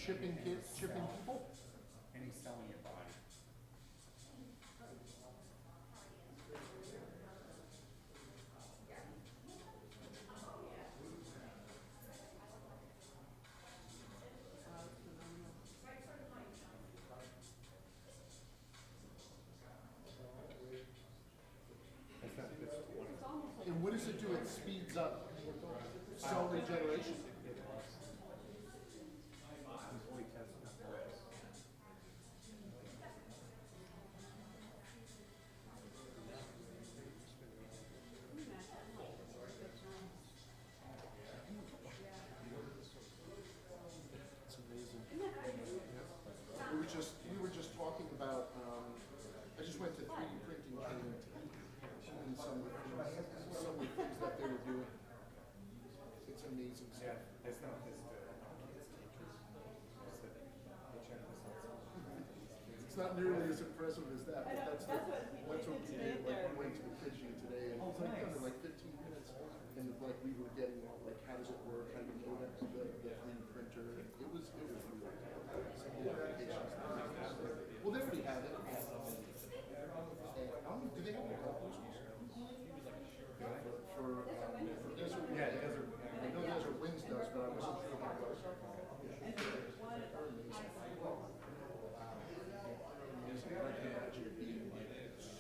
chipping kids, chipping people? And he's selling your body. And what does it do? It speeds up cell regeneration? It's amazing. We were just talking about, I just went to 3D printing training and some of the things that they were doing. It's amazing stuff. It's not this It's not nearly as impressive as that, but that's what we did. Like, we went to the kitchen today, and it was like under like 15 minutes, and like we were getting like how does it work, how do you load up the 3D printer. It was really some of the applications. Well, they already have it. And, do they have any helpers for Desert? Yeah, Desert. I know Desert Winds does, but I wasn't sure how it was. They're amazing. I can imagine it being like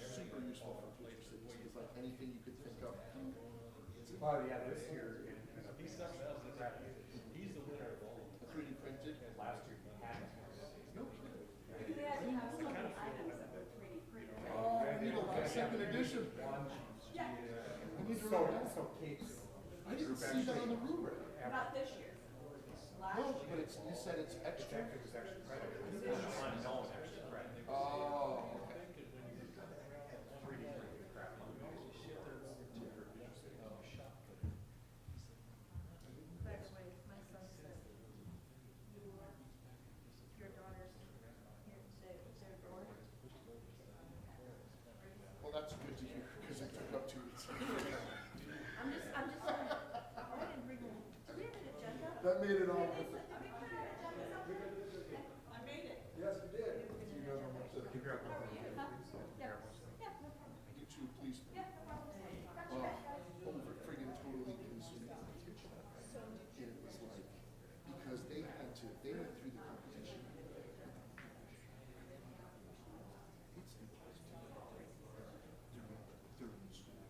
super useful for future cities, because like anything you could think of. Oh yeah, this year in He's something else. He's the winner of all. 3D printed. last year he had it. No kidding. We had to have so many items that were 3D printed. Oh, I need a second edition. Yeah, I need to So, read that. so Kate's. I didn't see that on the rubric. not this year. Last No, year. but it's, you said it's extra. It was extra credit. Unknown extra credit. Oh, okay. 3D printed crap. By the way, my son said, your daughter's here today, they're born. Well, that's good to hear, because it took up 2 weeks. I'm just saying, I didn't bring, do we have an agenda? That made it all worth it. Did we put an agenda something? I made it. Yes, you did. You know how much that. Keep your up. Huh? Yeah, yeah, no problem. You too, please. Yeah, no problem. Got Oh, you back, guys. over friggin' totally consuming the kitchen. And it was like, because they went through the competition. It's impossible during school,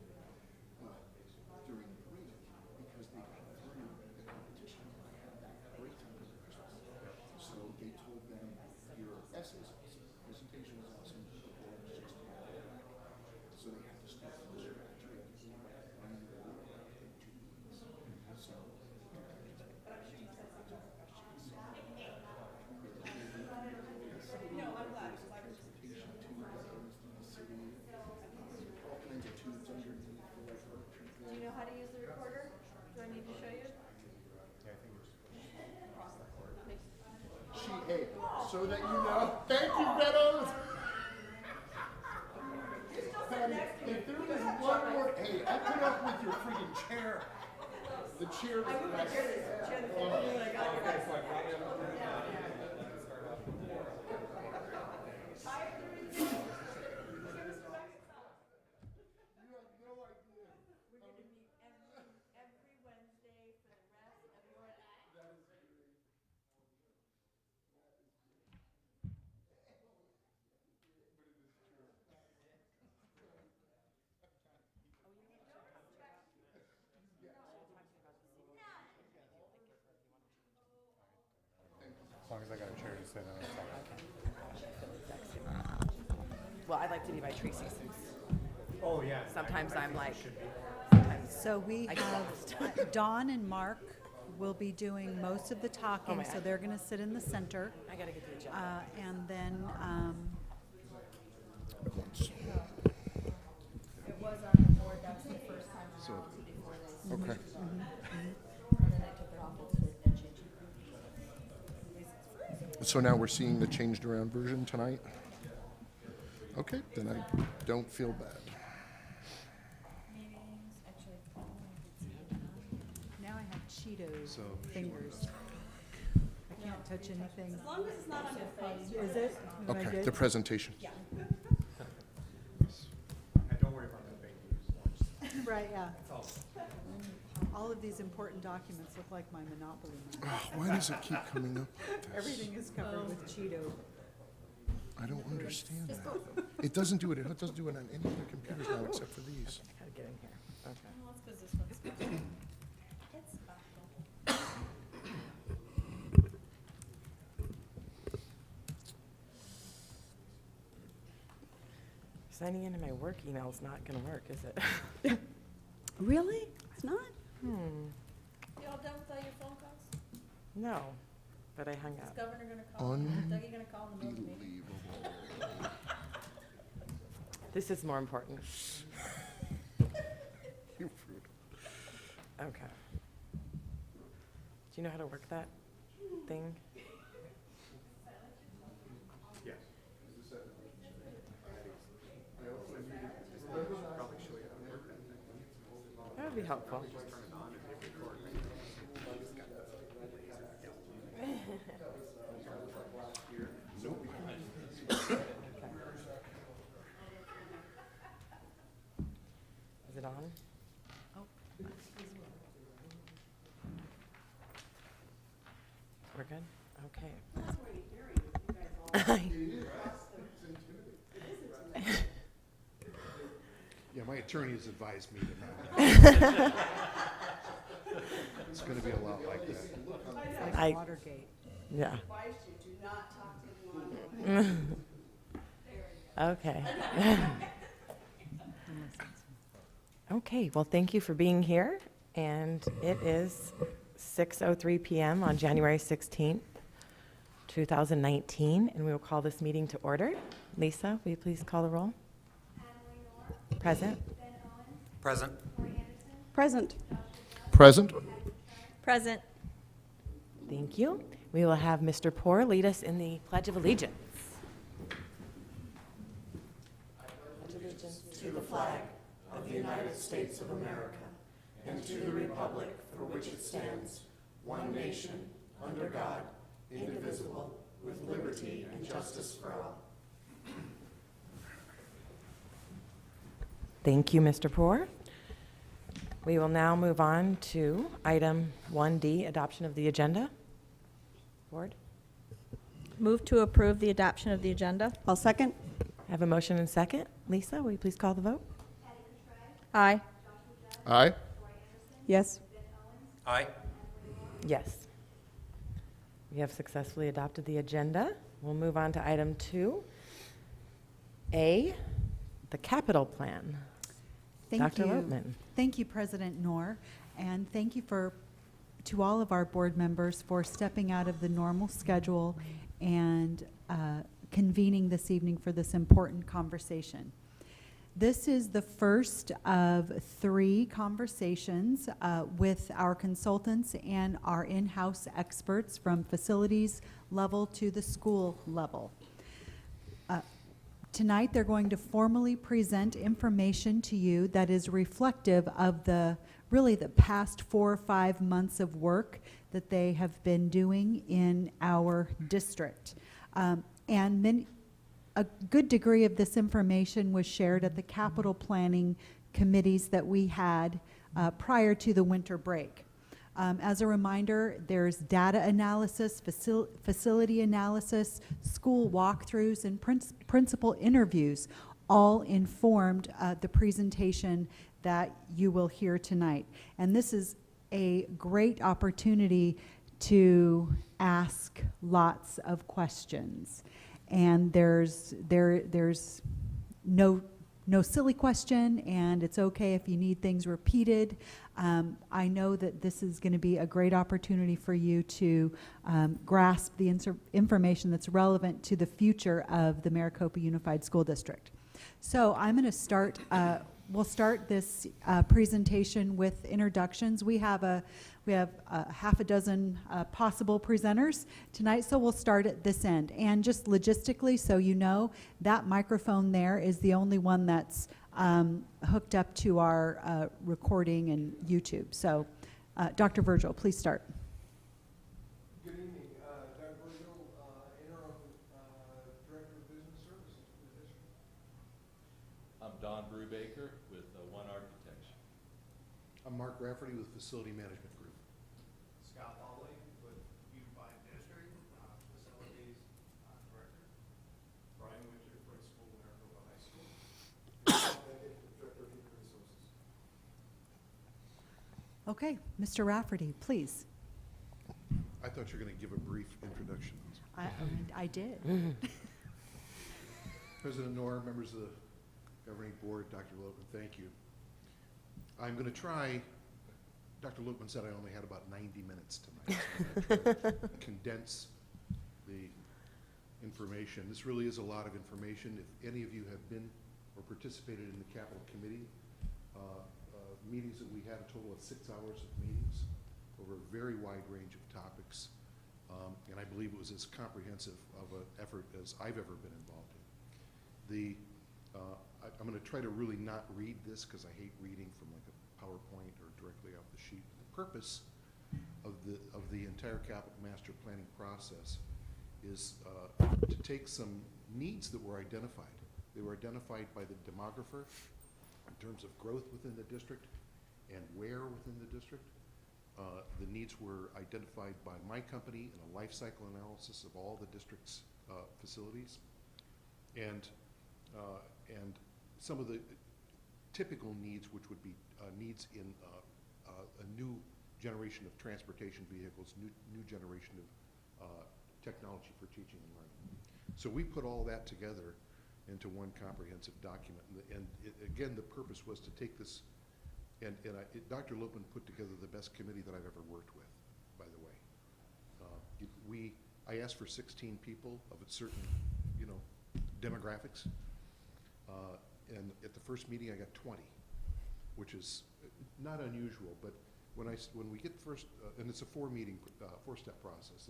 during the break, because they got through the competition and had that great time for Christmas. So they told them, your essays, presentation was awesome, the board was just so they had to start from scratch, right? And they were in 2 weeks. So, No, I'm glad. transportation to the city, all kinds of tubes underneath for like work. Do you know how to use the recorder? Do I need to show you? Yeah, I think we're Hey, so that you know, thank you, Meadows. If there was one more, hey, I put up with your freaking chair. The chair that You have no idea. We're gonna meet every Wednesday for the rest of your life. That is great. As long as I got a chair to sit on, it's all right. Well, I'd like to be by Tracy since Oh, yeah. sometimes I'm like, So we I get have, Dawn and Mark will be doing most of the talking, so God. they're gonna sit in the center. I gotta get the agenda. And then, It was on the board, that's the first time around before they. Okay. And then I took it off and changed it. So now we're seeing the changed around version tonight? Okay, then I don't feel bad. now I have Cheetos So, fingers. I can't touch anything. As long as it's not on your face. Is it? Am I Okay, good? the presentation. And don't worry about the fake news. Right, yeah. It's all. All of these important documents look like my Monopoly money. Why does it keep coming up? Everything is covered with Cheeto. I don't understand that. It doesn't do it on any other computers now except for these. Gotta get in here. Okay. Well, that's 'cause this one's special. It's special. Signing into my work email is not gonna work, is it? Really? It's not? Hmm, You all done with all your phone calls? no, but I hung Is up. governor gonna call? Dougie gonna call in the middle of the meeting? Unbelievable. This is more important. You fruit. Okay. Do you know how to work that thing? Yes. Probably show you how to work that thing. That would be helpful. Just turn it on and hit record. Is it on? We're good? Okay. Yeah, my attorney has advised me to not. It's gonna be a lot like that. It's I- like Watergate. Yeah. Okay. Okay, well, thank you for being here, and it is 6:03 PM on January 16th, 2019, and we will call this meeting to order. Lisa, will you please call the roll? Present. Present. Present. Present? Present. Thank you. We will have Mr. Poor lead us in the Pledge of Allegiance. Thank you, Mr. Poor. We will now move on to item 1D, adoption of the agenda. Board, Move to approve the adoption of the agenda. I'll second. I have a motion and second. Lisa, will you please call the vote? Aye. Aye? Yes. Aye. Yes. We have successfully adopted the agenda. We'll move on to item 2A, the capital plan. Thank Dr. you. Loatman. Thank you, President Knorr, and thank you to all of our board members for stepping out of the normal schedule and convening this evening for this important conversation. This is the first of 3 conversations with our consultants and our in-house experts from facilities level to the school level. Tonight, they're going to formally present information to you that is reflective of the past 4 or 5 months of work that they have been doing in our district. And a good degree of this information was shared at the capital planning committees that we had prior to the winter break. As a reminder, there's data analysis, facility analysis, school walkthroughs, and principal interviews all informed the presentation that you will hear tonight. And this is a great opportunity to ask lots of questions. And there's no silly question, and it's okay if you need things repeated. I know that this is going to be a great opportunity for you to grasp the information that's relevant to the future of the Maricopa Unified School District. So I'm going to start, we'll start this presentation with introductions. We have a half a dozen possible presenters tonight, so we'll start at this end. And just logistically, so you know, that microphone there is the only one that's hooked up to our recording and YouTube. So, Dr. Virgil, please start. Good evening, Doug Don Brubaker with One Architecture. I'm Mark Rafferty with Facility Management Group. Scott Hawley with Unified Ministry, Facilities Director. Brian Winter, Principal, Maricopa High School. Director of Human Resources. Okay, Mr. Rafferty, please. I thought you were going to give a brief introduction. I did. President Noor, members of the governing board, Dr. Lopeman, thank you. I'm going to try, Dr. Lopeman said I only had about 90 minutes tonight, so I'm going to try to condense the information. This really is a lot of information. If any of you have been or participated in the Capital Committee meetings, that we had a total of 6 hours of meetings over a very wide range of topics, and I believe it was as comprehensive of an effort as I've ever been involved in. I'm going to try to really not read this because I hate reading from like a PowerPoint or directly off the sheet. The purpose of the entire capital master planning process is to take some needs that were identified. They were identified by the demographer in terms of growth within the district and where within the district. The needs were identified by my company in a life cycle analysis of all the district's facilities. And some of the typical needs, which would be needs in a new generation of transportation vehicles, new generation of technology for teaching and learning. So we put all that together into one comprehensive document. And again, the purpose was to take this, and Dr. Lopeman put together the best committee that I've ever worked with, by the way. I asked for 16 people of a certain, demographics. And at the first meeting, I got 20, which is not unusual. But when we get first, and it's a four-step process.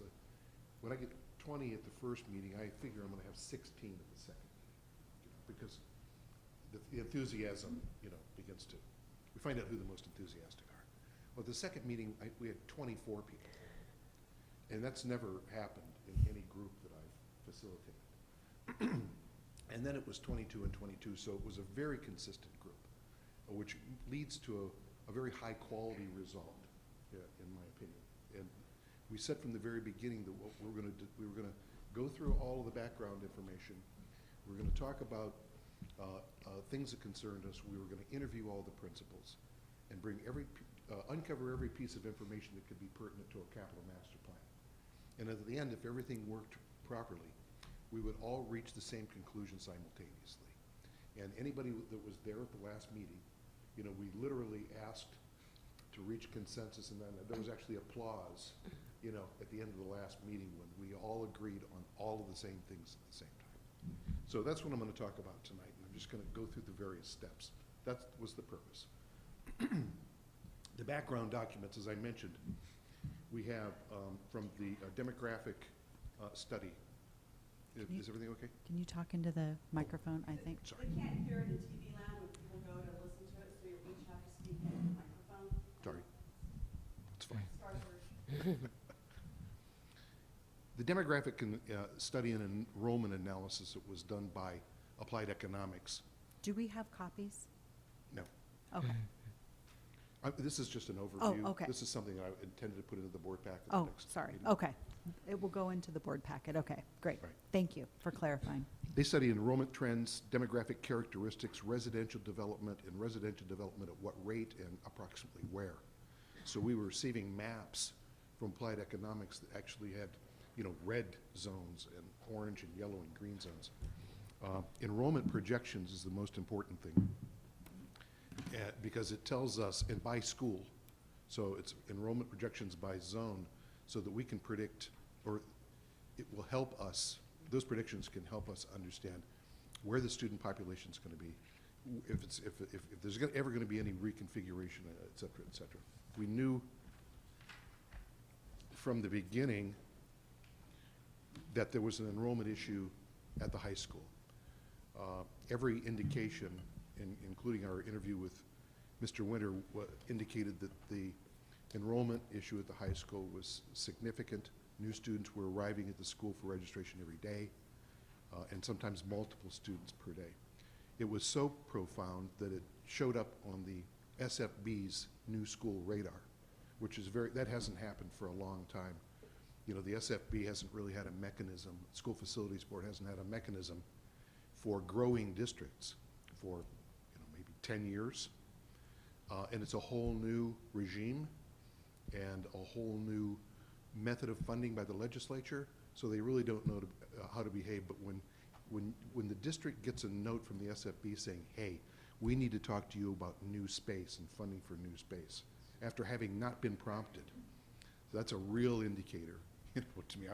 When I get 20 at the first meeting, I figure I'm going to have 16 at the second meeting, because the enthusiasm, begins to. We find out who the most enthusiastic are. Well, the second meeting, we had 24 people, and that's never happened in any group that I've facilitated. And then it was 22 and 22, so it was a very consistent group, which leads to a very high quality result, in my opinion. And we said from the very beginning that what we were going to go through all of the background information. We were going to talk about things that concerned us. We were going to interview all the principals and bring uncover every piece of information that could be pertinent to a capital master plan. And at the end, if everything worked properly, we would all reach the same conclusion simultaneously. And anybody that was there at the last meeting, we literally asked to reach consensus, and then there was actually applause, at the end of the last meeting when we all agreed on all of the same things at the same time. So that's what I'm going to talk about tonight, and I'm just going to go through the various steps. That was the purpose. The background documents, as I mentioned, we have from the demographic study. Is everything okay? Can you talk into the microphone, I think? Sorry. They can't hear it in TV land when people go to listen to it, so you each have to speak into the microphone. Sorry. It's fine. Star version. The demographic study and enrollment analysis that was done by Applied Economics. Do we have copies? No. Okay. This is just an overview. Oh, okay. This is something I intended to put into the board packet. Oh, sorry. Okay. It will go into the board packet. Okay, great. Right. Thank you for clarifying. They study enrollment trends, demographic characteristics, residential development, and residential development at what rate and approximately where. So we were receiving maps from Applied Economics that actually had, red zones and orange and yellow and green zones. Enrollment projections is the most important thing, because it tells us, and by school, so it's enrollment projections by zone, so that we can predict, or it will help us, those predictions can help us understand where the student population is going to be, if there's ever going to be any reconfiguration, et cetera, et cetera. We knew from the beginning that there was an enrollment issue at the high school. Every indication, including our interview with Mr. Winter, indicated that the enrollment issue at the high school was significant. New students were arriving at the school for registration every day, and sometimes multiple students per day. it was so profound that it showed up on the SFB's new school radar, which is that hasn't happened for a long time. You know, the SFB hasn't really had a mechanism, School Facilities Board hasn't had a mechanism for growing districts for, maybe 10 years. And it's a whole new regime and a whole new method of funding by the legislature, so they really don't know how to behave. But when the district gets a note from the SFB saying, hey, we need to talk to you about new space and funding for new space, after having not been prompted, so that's a real indicator. To me,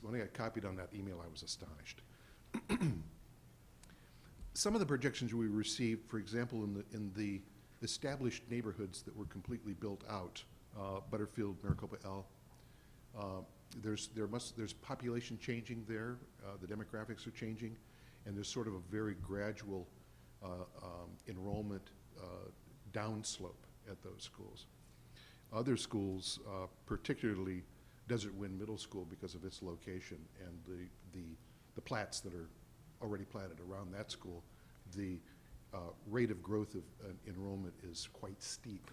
when I got copied on that email, I was astonished. Some of the projections we received, for example, in the established neighborhoods that were completely built out, Butterfield, Maricopa L, there's population changing there, the demographics are changing, and there's sort of a very gradual enrollment downslope at those schools. Other schools, particularly Desert Wind Middle School, because of its location and the plats that are already platted around that school, the rate of growth of enrollment is quite steep.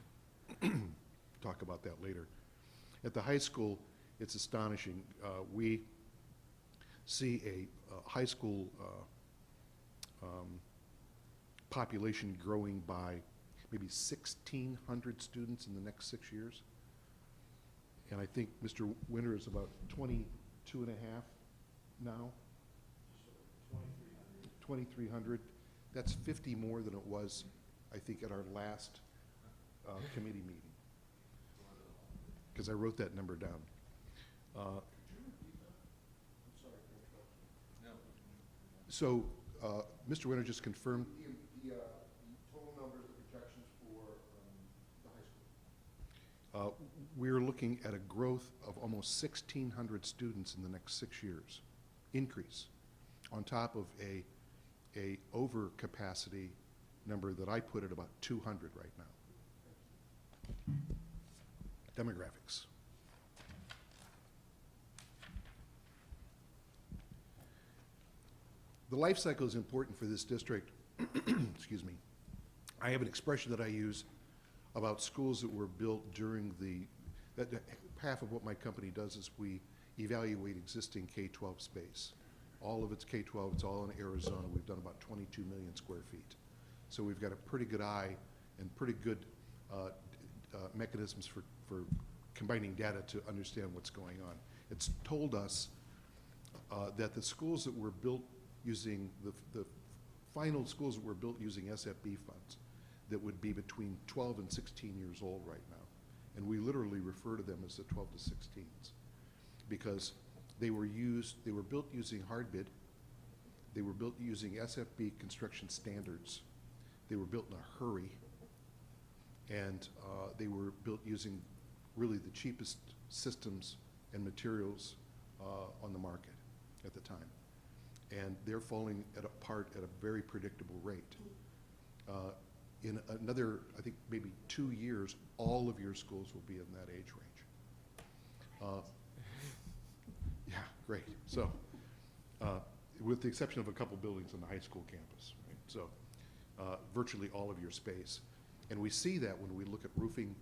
Talk about that later. At the high school, it's astonishing. We see a high school population growing by maybe 1,600 students in the next 6 years. And I think Mr. Winter is about 22 and a half now. 2,300. That's 50 more than it was, I think, at our last committee meeting, because I wrote that number down. So Mr. Winter just confirmed The total numbers, the projections for the high school. We're looking at a growth of almost 1,600 students in the next 6 years, increase, on top of a overcapacity number that I put at about 200 right now. Demographics. The life cycle is important for this district. Excuse me. I have an expression that I use about schools that were built during half of what my company does is we evaluate existing K-12 space. All of it's K-12, it's all in Arizona. We've done about 22 million square feet. So we've got a pretty good eye and pretty good mechanisms for combining data to understand what's going on. It's told us that the schools that were built using, the final schools that were built using SFB funds, that would be between 12 and 16 years old right now. And we literally refer to them as the 12 to 16s, because they were built using hard bid, they were built using SFB construction standards, they were built in a hurry, and they were built using really the cheapest systems and materials on the market at the time. And they're falling apart at a very predictable rate. In another, I think maybe 2 years, all of your schools will be in that age range. Yeah, great. So, with the exception of a couple buildings on the high school campus, right? So, virtually all of your space. And we see that when we look at roofing,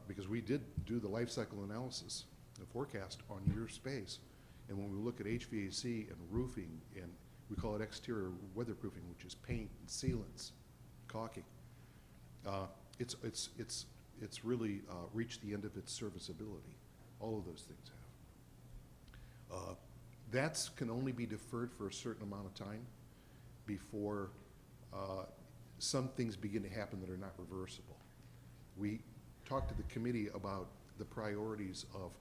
because we did do the life cycle analysis, the forecast on your space. And when we look at HVAC and roofing, and we call it exterior weatherproofing, which is paint and sealants, caulking, it's really reached the end of its serviceability. All of those things have. That can only be deferred for a certain amount of time before some things begin to happen that are not reversible. We talked to the committee about the priorities of,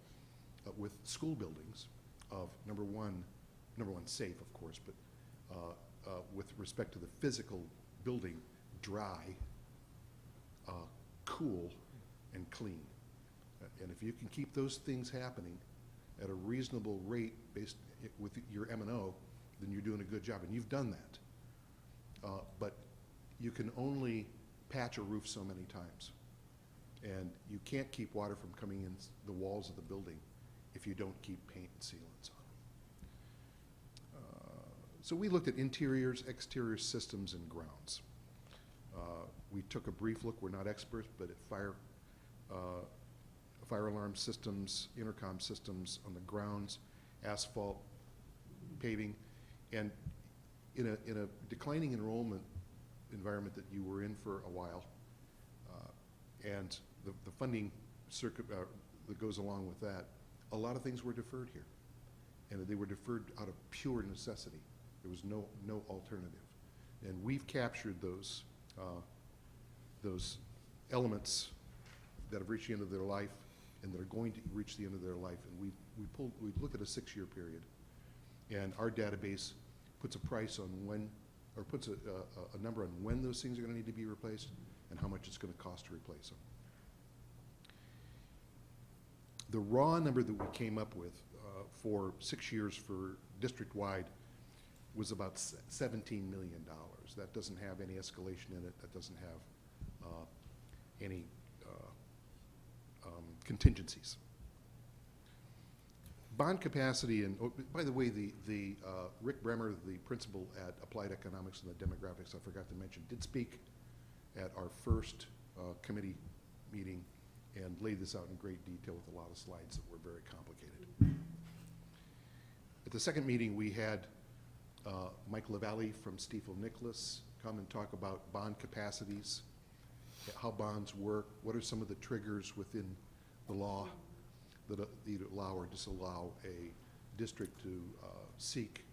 with school buildings, of number one, safe, of course, but with respect to the physical building, dry, cool, and clean. And if you can keep those things happening at a reasonable rate based with your M&O, then you're doing a good job, and you've done that. But you can only patch a roof so many times, and you can't keep water from coming in the walls of the building if you don't keep paint and sealants on them. So we looked at interiors, exterior systems, and grounds. We took a brief look, we're not experts, but at fire alarm systems, intercom systems on the grounds, asphalt, paving, and in a declining enrollment environment that you were in for a while, and the funding circuit that goes along with that, a lot of things were deferred here. And they were deferred out of pure necessity. There was no alternative. And we've captured those elements that have reached the end of their life and that are going to reach the end of their life. And we look at a 6-year period, and our database puts a price on when, or puts a number on when those things are going to need to be replaced and how much it's going to cost to replace them. The raw number that we came up with for 6 years for district-wide was about $17 million. That doesn't have any escalation in it. That doesn't have any contingencies. Bond capacity, and by the way, the Rick Bremer, the principal at Applied Economics and the Demographics, I forgot to mention, did speak at our first committee meeting and laid this out in great detail with a lot of slides that were very complicated. At the second meeting, we had Mike LaValle from Stiefel Nicholas come and talk about bond capacities, how bonds work, what are some of the triggers within the law that either allow or disallow a district to seek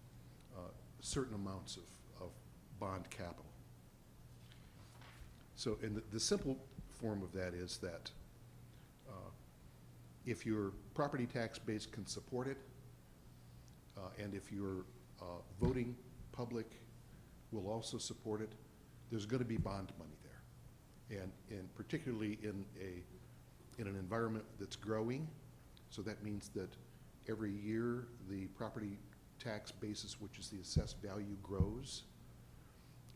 certain amounts of bond capital. So, and the simple form of that is that if your property tax base can support it, and if your voting public will also support it, there's going to be bond money there. And particularly in an environment that's growing, so that means that every year the property tax basis, which is the assessed value, grows.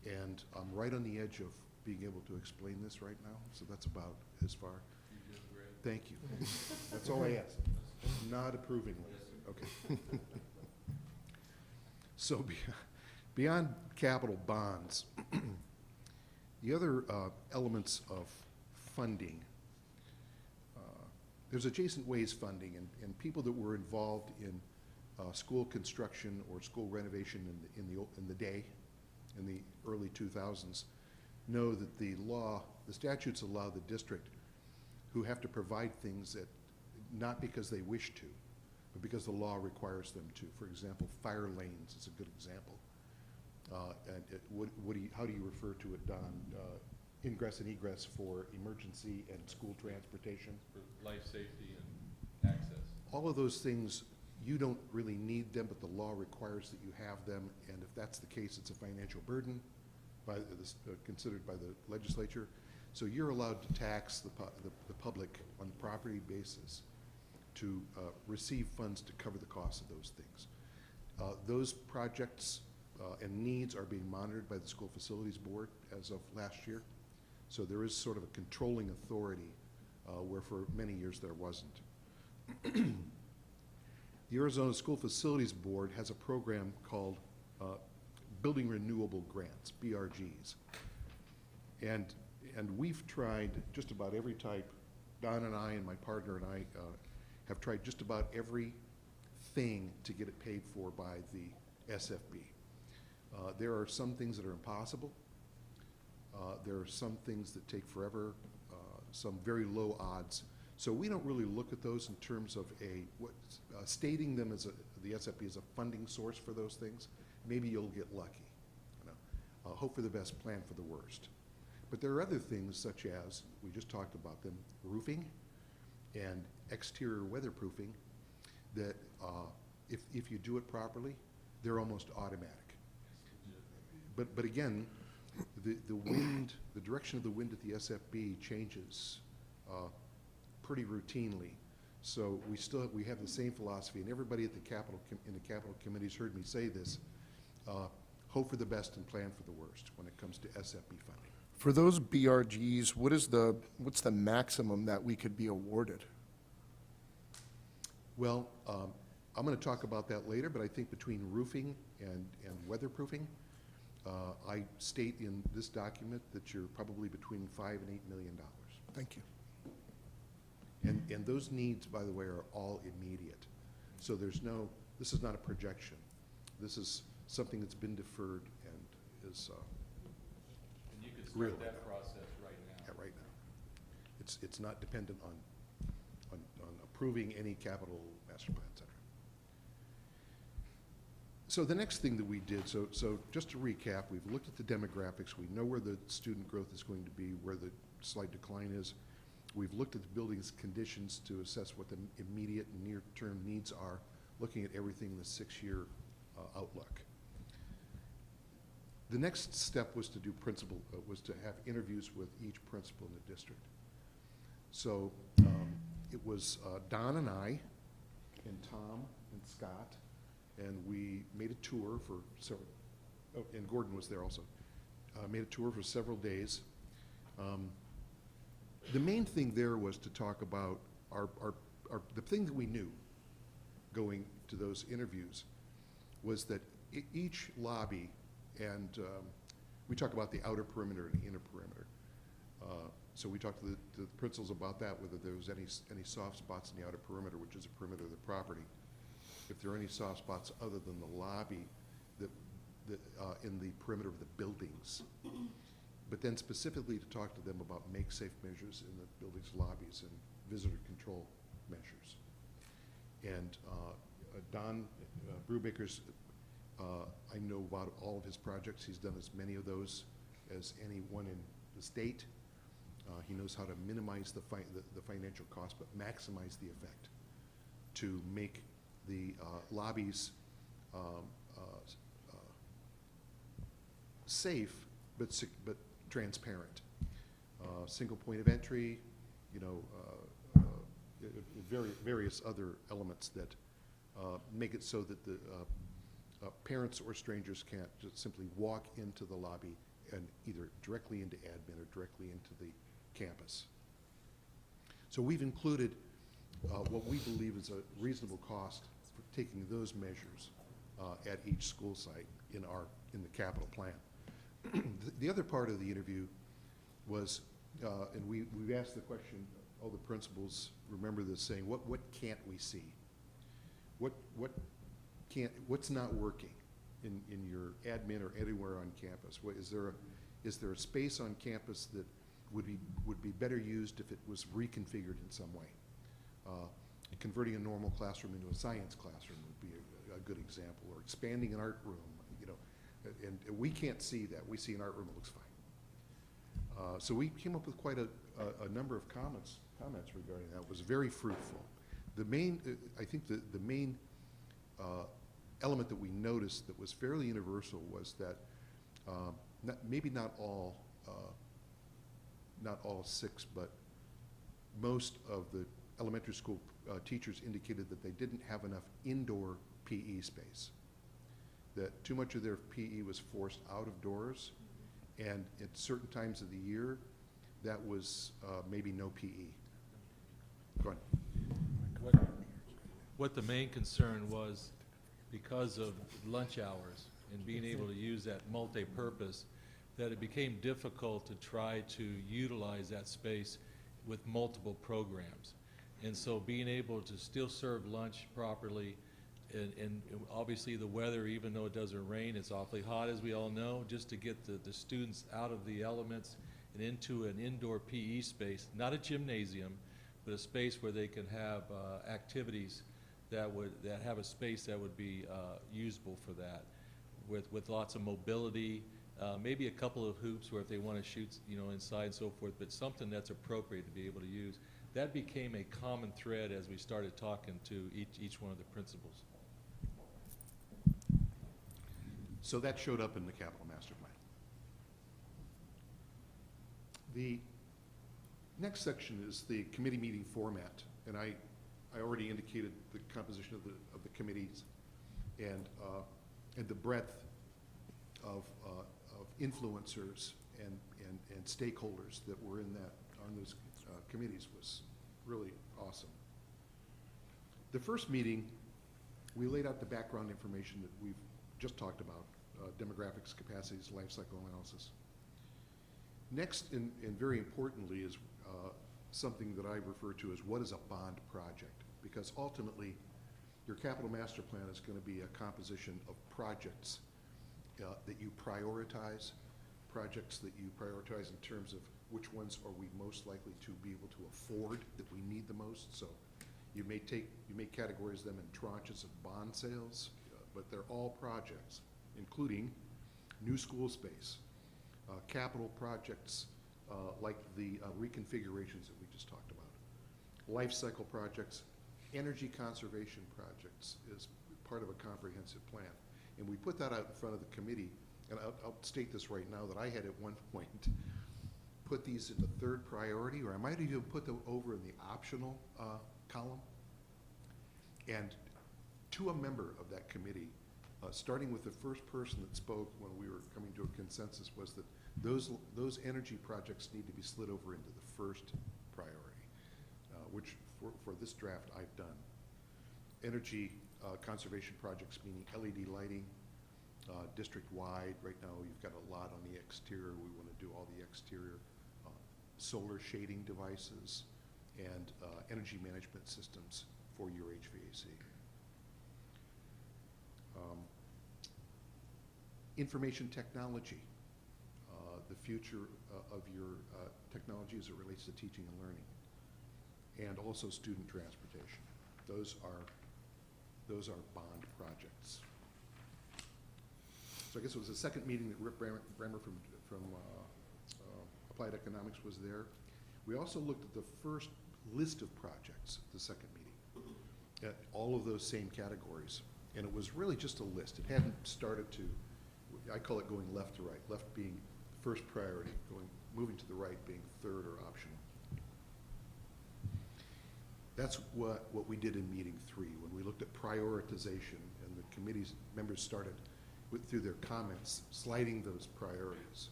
And I'm right on the edge of being able to explain this right now, so that's about as far. You did great. Thank you. That's all I asked. Not approvingly. Okay. So beyond capital bonds, the other elements of funding, there's adjacent ways funding, and people that were involved in school construction or school renovation in the early 2000s, know that the statutes allow the district who have to provide things that, not because they wish to, but because the law requires them to. For example, fire lanes is a good example. How do you refer to it, Don? Ingress and egress for emergency and school transportation? For life safety and access. All of those things, you don't really need them, but the law requires that you have them, and if that's the case, it's a financial burden considered by the legislature. So you're allowed to tax the public on a property basis to receive funds to cover the cost of those things. Those projects and needs are being monitored by the School Facilities Board as of last year. So there is sort of a controlling authority where for many years there wasn't. The Arizona School Facilities Board has a program called Building Renewable Grants, BRGs. And we've tried just about every type. Don and I and my partner and I have tried just about every thing to get it paid for by the SFB. There are some things that are impossible. There are some things that take forever, some very low odds. So we don't really look at those in terms of stating them as the SFB as a funding source for those things. Maybe you'll get lucky. Hope for the best, plan for the worst. But there are other things such as, we just talked about them, roofing and exterior weatherproofing that if you do it properly, they're almost automatic. But again, the direction of the wind at the SFB changes pretty routinely. So we have the same philosophy, and everybody at the capital committees heard me say this: hope for the best and plan for the worst when it comes to SFB funding. For those BRGs, what's the maximum that we could be awarded? Well, I'm going to talk about that later, but I think between roofing and weatherproofing, I state in this document that you're probably between $5 and $8 million. Thank you. And those needs, by the way, are all immediate. So there's no, this is not a projection. This is something that's been deferred and is And you could real start right that now. process right now. Right now. It's not dependent on approving any capital master plan, et cetera. So the next thing that we did, so just to recap, we've looked at the demographics. We know where the student growth is going to be, where the slight decline is. We've looked at the building's conditions to assess what the immediate and near-term needs are, looking at everything in the 6-year outlook. The next step was to do was to have interviews with each principal in the district. So it was Don and I and Tom and Scott, and we made a tour for several, and Gordon was there also, made a tour for several days. The main thing there was to talk about the thing that we knew going to those interviews was that each lobby, and we talk about the outer perimeter and the inner perimeter. So we talked to the principals about that, whether there was any soft spots in the outer perimeter, which is the perimeter of the property. If there are any soft spots other than the lobby in the perimeter of the buildings. But then specifically to talk to them about make-safe measures in the building's lobbies and visitor control measures. And Don Brubaker's, I know about all of his projects. He's done as many of those as anyone in the state. He knows how to minimize the financial cost, but maximize the effect to make the lobbies safe, but transparent. Single point of entry, you know, various other elements that make it so that the parents or strangers can't just simply walk into the lobby and either directly into admin or directly into the campus. So we've included what we believe is a reasonable cost for taking those measures at each school site in the capital plan. The other part of the interview was, and we asked the question, all the principals remember this, saying, what can't we see? What's not working in your admin or anywhere on campus? Is there a space on campus that would be better used if it was reconfigured in some way? Converting a normal classroom into a science classroom would be a good example, or expanding an art room, you know, and we can't see that. We see an art room, it looks fine. So we came up with quite a number of comments regarding that. It was very fruitful. The main, I think the main element that we noticed that was fairly universal was that maybe not all 6, but most of the elementary school teachers indicated that they didn't have enough indoor PE space, that too much of their PE was forced out of doors, and at certain times of the year, that was maybe no PE. Go on. What the main concern was, because of lunch hours and being able to use that multi-purpose, that it became difficult to try to utilize that space with multiple programs. And so being able to still serve lunch properly, and obviously the weather, even though it doesn't rain, it's awfully hot, as we all know, just to get the students out of the elements and into an indoor PE space, not a gymnasium, but a space where they can have activities that have a space that would be usable for that, with lots of mobility, maybe a couple of hoops where if they want to shoot, you know, inside and so forth, but something that's appropriate to be able to use. That became a common thread as we started talking to each one of the principals. So that showed up in the capital master plan. The next section is the committee meeting format, and I already indicated the composition of the committees and the breadth of influencers and stakeholders that were on those committees was really awesome. The first meeting We laid out the background information that we've just talked about, demographics, capacities, life cycle analysis. Next, and very importantly, is something that I refer to as what is a bond project? Because ultimately, your capital master plan is going to be a composition of projects that you prioritize, projects that you prioritize in terms of which ones are we most likely to be able to afford, that we need the most. So you may categorize them in tranches of bond sales, but they're all projects, including new school space, capital projects like the reconfigurations that we just talked about, life cycle projects, energy conservation projects is part of a comprehensive plan. And we put that out in front of the committee, and I'll state this right now, that I had at one point put these in the third priority, or I might even put them over in the optional column. And to a member of that committee, starting with the first person that spoke when we were coming to a consensus, was that those energy projects need to be slid over into the first priority, which for this draft I've done. Energy conservation projects, meaning LED lighting, district-wide. Right now you've got a lot on the exterior. We want to do all the exterior solar shading devices and energy management systems for your HVAC. Information technology, the future of your technology as it relates to teaching and learning, and also student transportation. Those are bond projects. So I guess it was the second meeting that Rip Bremer from Applied Economics was there. We also looked at the first list of projects, the second meeting, at all of those same categories. And it was really just a list. It hadn't started to, I call it going left to right, left being first priority, moving to the right being third or optional. That's what we did in meeting 3 when we looked at prioritization, and the committee's members started through their comments sliding those priorities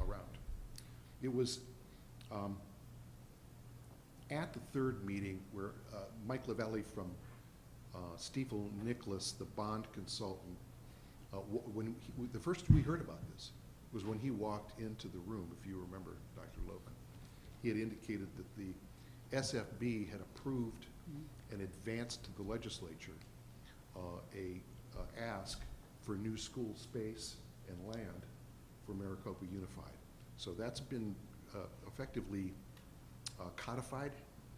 around. It was at the third meeting where Mike Lavallee from Stiefel Nicholas, the bond consultant, the first we heard about this was when he walked into the room, if you remember, Dr. Logan. He had indicated that the SFB had approved and advanced to the legislature a ask for new school space and land for Maricopa Unified. So that's been effectively codified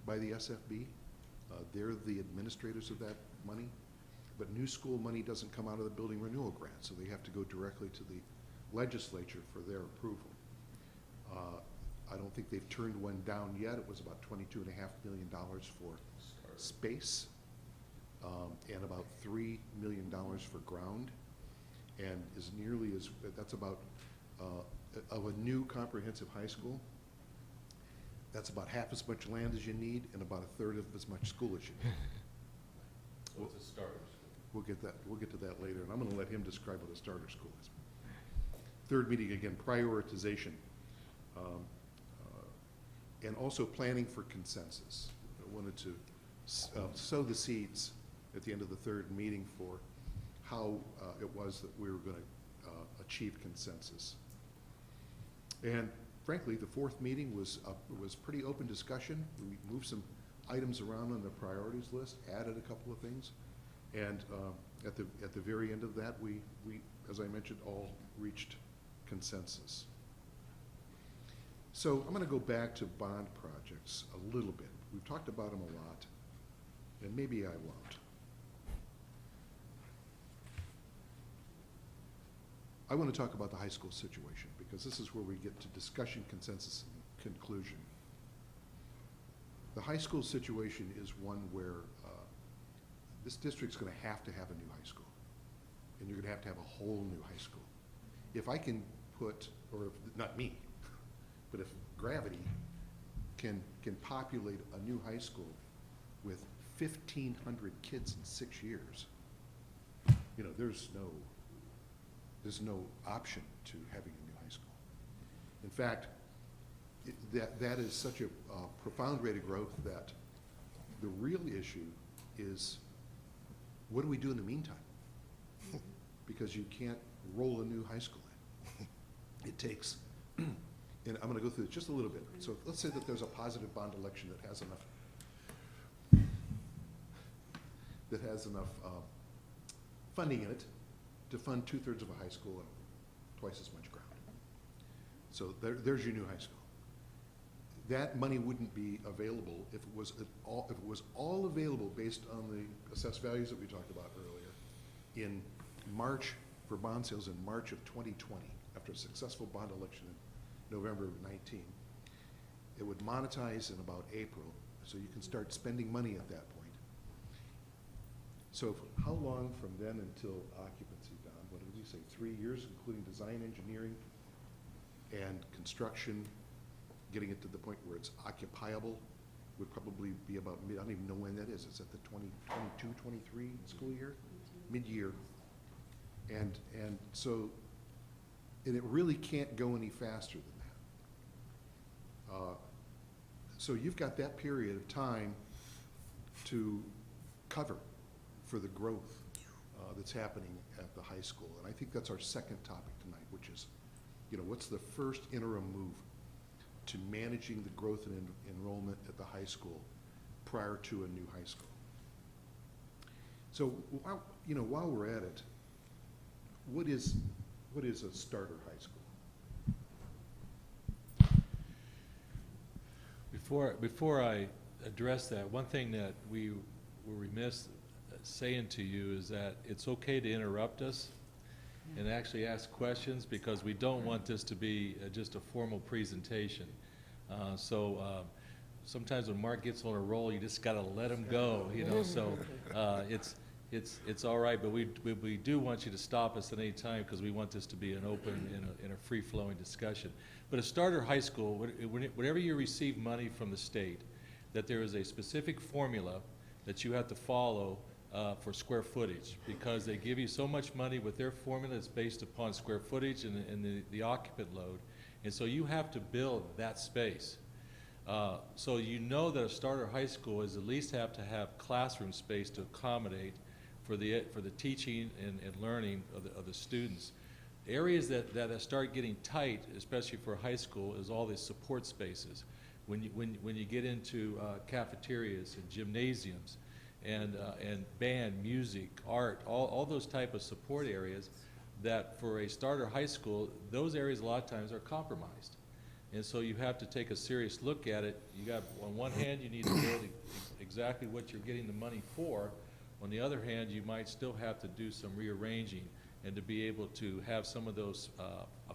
by the SFB. They're the administrators of that money. But new school money doesn't come out of the building renewal grant, so they have to go directly to the legislature for their approval. I don't think they've turned one down yet. It was about $22.5 million for space and about $3 million for ground, and is nearly as, that's about, of a new comprehensive high school, that's about half as much land as you need and about a third of as much school as you need. So it's a starter school. We'll get to that later, and I'm going to let him describe what a starter school is. Third meeting, again, prioritization, and also planning for consensus. I wanted to sow the seeds at the end of the third meeting for how it was that we were going to achieve consensus. And frankly, the fourth meeting was pretty open discussion. We moved some items around on the priorities list, added a couple of things, and at the very end of that, we, as I mentioned, all reached consensus. So I'm going to go back to bond projects a little bit. We've talked about them a lot, and maybe I won't. I want to talk about the high school situation because this is where we get to discussion, consensus, and conclusion. The high school situation is one where this district's going to have a new high school, and you're going to have a whole new high school. If I can put, or if, not me, but if gravity can populate a new high school with 1,500 kids in 6 years, you know, there's no option to having a new high school. In fact, that is such a profound rate of growth that the real issue is what do we do in the meantime? Because you can't roll a new high school in. It takes, and I'm going to go through this just a little bit. So let's say that there's a positive bond election that has enough funding in it to fund 2/3 of a high school and twice as much ground. So there's your new high school. That money wouldn't be available if it was all available based on the assessed values that we talked about earlier in March, for bond sales in March of 2020, after a successful bond election in November of 19. It would monetize in about April, so you can start spending money at that point. So how long from then until occupancy, Don? What did we say, 3 years, including design, engineering, and construction, getting it to the point where it's occupiable, would probably be about I don't even know when that is. Is that the 2022, 23 school year? Mid-year. And so, and it really can't go any faster than that. So you've got that period of time to cover for the growth that's happening at the high school. And I think that's our second topic tonight, which is, what's the first interim move to managing the growth and enrollment at the high school prior to a new high school. So while we're at it, what is a starter high school? Before I address that, one thing that we were remiss saying to you is that it's okay to interrupt us and actually ask questions, because we don't want this to be just a formal presentation. Sometimes when Mark gets on a roll, you just got to let him go, so it's all right, but we do want you to stop us at any time, because we want this to be an open and a free-flowing discussion. But a starter high school, whenever you receive money from the state, that there is a specific formula that you have to follow for square footage, because they give you so much money with their formula. It's based upon square footage and the occupant load, and so you have to build that space. So that a starter high school is at least have to have classroom space to accommodate for the teaching and learning of the students. Areas that start getting tight, especially for high school, is all the support spaces. When you get into cafeterias and gymnasiums and band, music, art, all those type of support areas, that for a starter high school, those areas a lot of times are compromised. And so you have to take a serious look at it. You got, on one hand, you need to build exactly what you're getting the money for. On the other hand, you might still have to do some rearranging and to be able to have some of those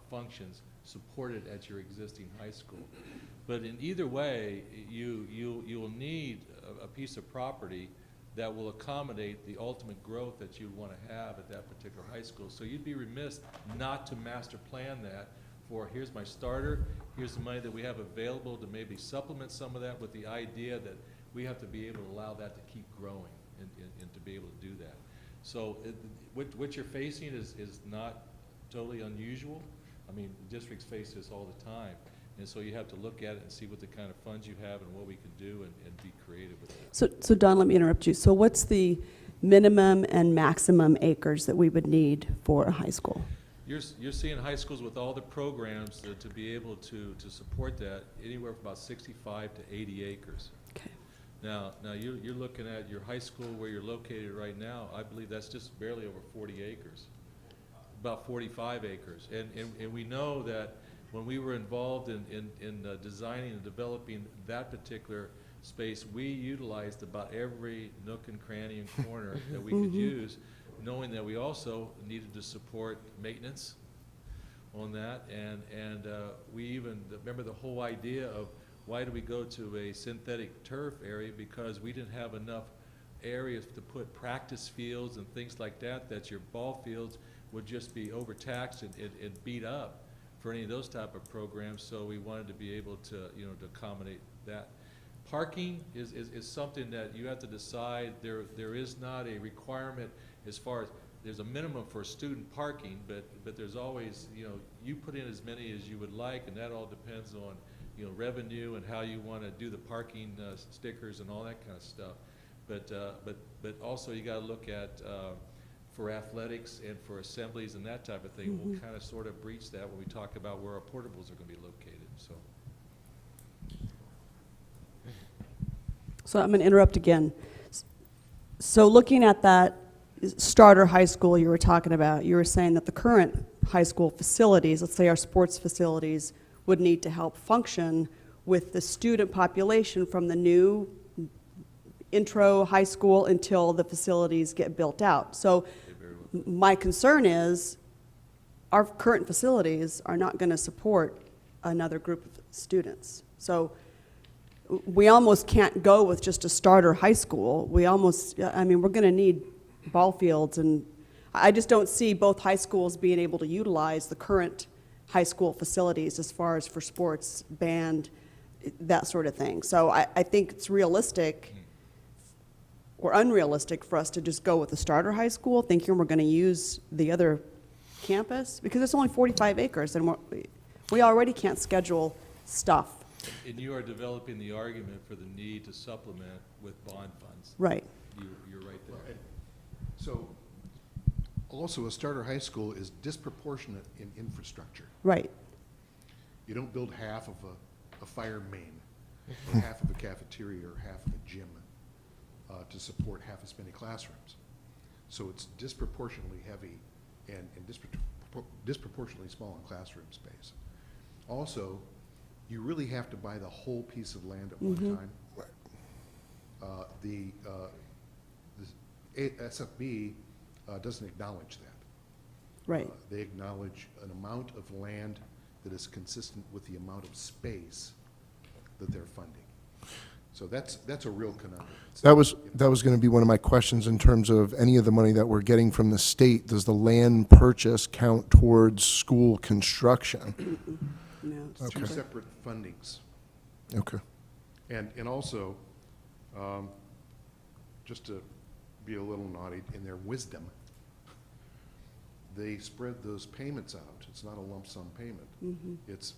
functions supported at your existing high school. But in either way, you'll need a piece of property that will accommodate the ultimate growth that you want to have at that particular high school. So you'd be remiss not to master plan that for, here's my starter, here's the money that we have available to maybe supplement some of that, with the idea that we have to be able to allow that to keep growing and to be able to do that. So what you're facing is not totally unusual. I mean, districts face this all the time. And so you have to look at it and see what the kind of funds you have and what we can do and be creative with it. So Don, let me interrupt you. So what's the minimum and maximum acres that we would need for a high school? You're seeing high schools with all the programs to be able to support that, anywhere from about 65 to 80 acres. Okay. Now you're looking at your high school where you're located right now. I believe that's just barely over 40 acres, about 45 acres. And we know that when we were involved in designing and developing that particular space, we utilized about every nook and cranny and corner that we could use, knowing that we also needed to support maintenance on that. And we even remember the whole idea of, why do we go to a synthetic turf area? Because we didn't have enough areas to put practice fields and things like that, that your ball fields would just be overtaxed and beat up for any of those type of programs. So we wanted to be able to, to accommodate that. Parking is something that you have to decide. There is not a requirement as far as, there's a minimum for student parking, but there's always, you put in as many as you would like, and that all depends on, revenue and how you want to do the parking stickers and all that kind of stuff. But also you gotta look at, for athletics and for assemblies and that type of thing, we'll kind of sort of breach that when we talk about where our portables are gonna be located, so. So I'm going to interrupt again. So looking at that starter high school you were talking about, you were saying that the current high school facilities, let's say our sports facilities, would need to help function with the student population from the new intro high school until the facilities get built out. So my concern is our current facilities are not going to support another group of students. So we almost can't go with just a starter high school. We almost, I mean, we're going to need ball fields, and I just don't see both high schools being able to utilize the current high school facilities as far as for sports, band, that sort of thing. So I think it's realistic or unrealistic for us to just go with the starter high school thinking we're going to use the other campus, because it's only 45 acres and we already can't schedule stuff. And you are developing the argument for the need to supplement with bond funds. Right. You're right there. So, also, a starter high school is disproportionate in infrastructure. Right. You don't build half of a fire main, or half of a cafeteria, or half of a gym to support half as many classrooms. So it's disproportionately heavy and disproportionately small in classroom space. Also, you really have to buy the whole piece of land at one time. The SFB doesn't acknowledge that. Right. They acknowledge an amount of land that is consistent with the amount of space that they're funding. So that's a real conundrum. That was going to be one of my questions in terms of any of the money that we're getting from the state. Does the land purchase count towards school construction? No. It's two separate fundings. Okay. And also, just to be a little naughty, in their wisdom, they spread those payments out. It's not a lump sum payment. It's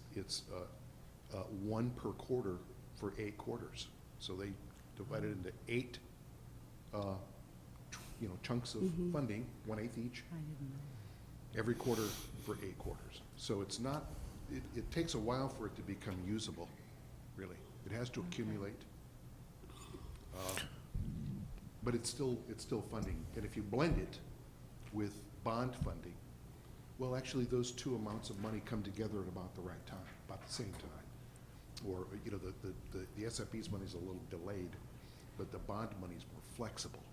one per quarter for 8 quarters. So they divide it into 8 chunks of funding, 1/8 each, every quarter for 8 quarters. So it's not, it takes a while for it to become usable, really. It has to accumulate. But it's still funding. And if you blend it with bond funding, well, actually, those two amounts of money come together at about the right time, about the same time. Or, the SFB's money is a little delayed, but the bond money is more flexible.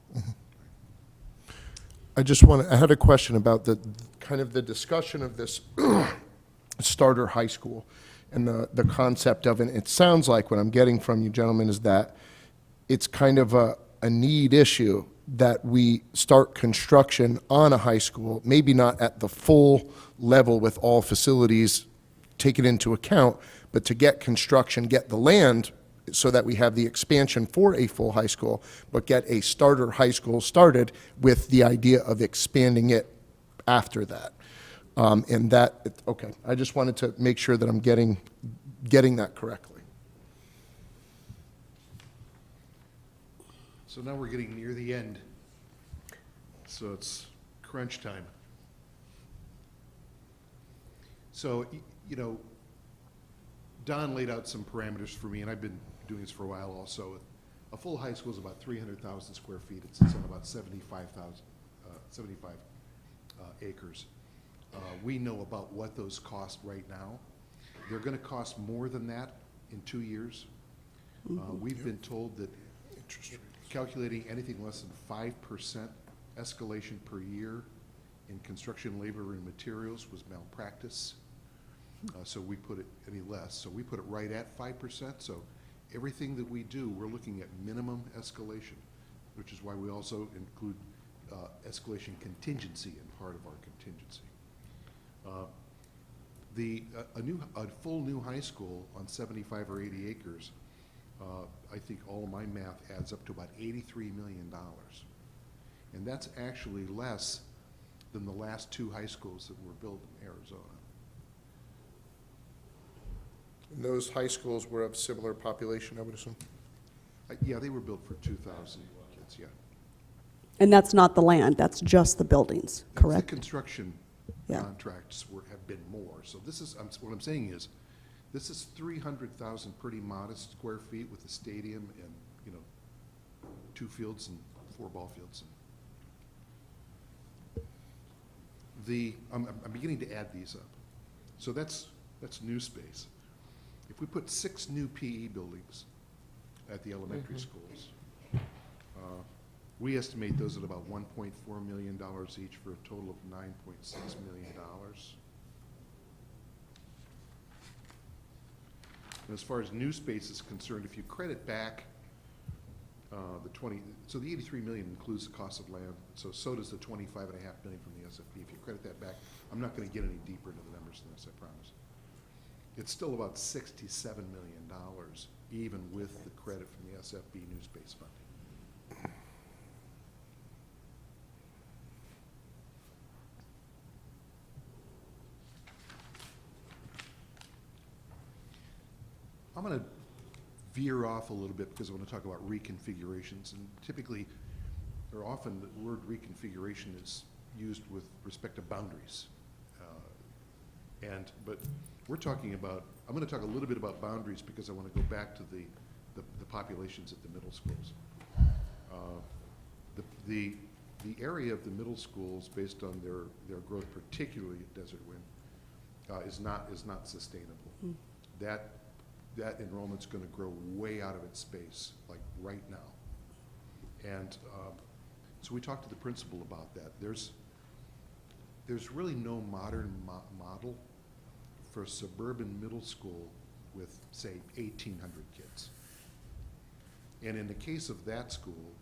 I had a question about the kind of the discussion of this starter high school and the concept of it. It sounds like what I'm getting from you gentlemen is that it's kind of a need issue that we start construction on a high school, maybe not at the full level with all facilities taken into account, but to get construction, get the land so that we have the expansion for a full high school, but get a starter high school started with the idea of expanding it after that. Okay, I just wanted to make sure that I'm getting that correctly. So now we're getting near the end. So it's crunch time. So, Don laid out some parameters for me, and I've been doing this for a while also. A full high school is about 300,000 square feet. It sits on about 75 acres. We know about what those cost right now. They're going to cost more than that in 2 years. We've been told that calculating anything less than 5% escalation per year in construction labor and materials was malpractice. So we put it any less. So we put it right at 5%. So everything that we do, we're looking at minimum escalation, which is why we also include escalation contingency in part of our contingency. A full new high school on 75 or 80 acres, I think all of my math adds up to about $83 million. And that's actually less than the last 2 high schools that were built in Arizona. And those high schools were of similar population, I would assume? Yeah, they were built for 2,000 it's, yeah. And that's not the land, that's just the buildings, The correct? construction Yeah. contracts have been more. So this is, what I'm saying is, this is 300,000 pretty modest square feet with a stadium and, 2 fields and 4 ball fields. I'm beginning to add these up. So that's new space. If we put 6 new PE buildings at the elementary schools, we estimate those at about $1.4 million each for a total of $9.6 million. And as far as new space is concerned, if you credit back so the 83 million includes the cost of land, so does the 25.5 million from the SFP. If you credit that back, I'm not going to get any deeper into the numbers than this, I promise. It's still about $67 million, even with the credit from the SFB new space funding. I'm going to veer off a little bit because I want to talk about reconfigurations. And typically, or often, the word reconfiguration is used with respect to boundaries. But we're talking about, I'm going to talk a little bit about boundaries because I want to go back to the populations at the middle schools. The area of the middle schools, based on their growth, particularly at Desert Wind, is not sustainable. That enrollment's going to grow way out of its space, like right now. And so we talked to the principal about that. There's really no modern model for a suburban middle school with, say, 1,800 kids. And in the case of that school,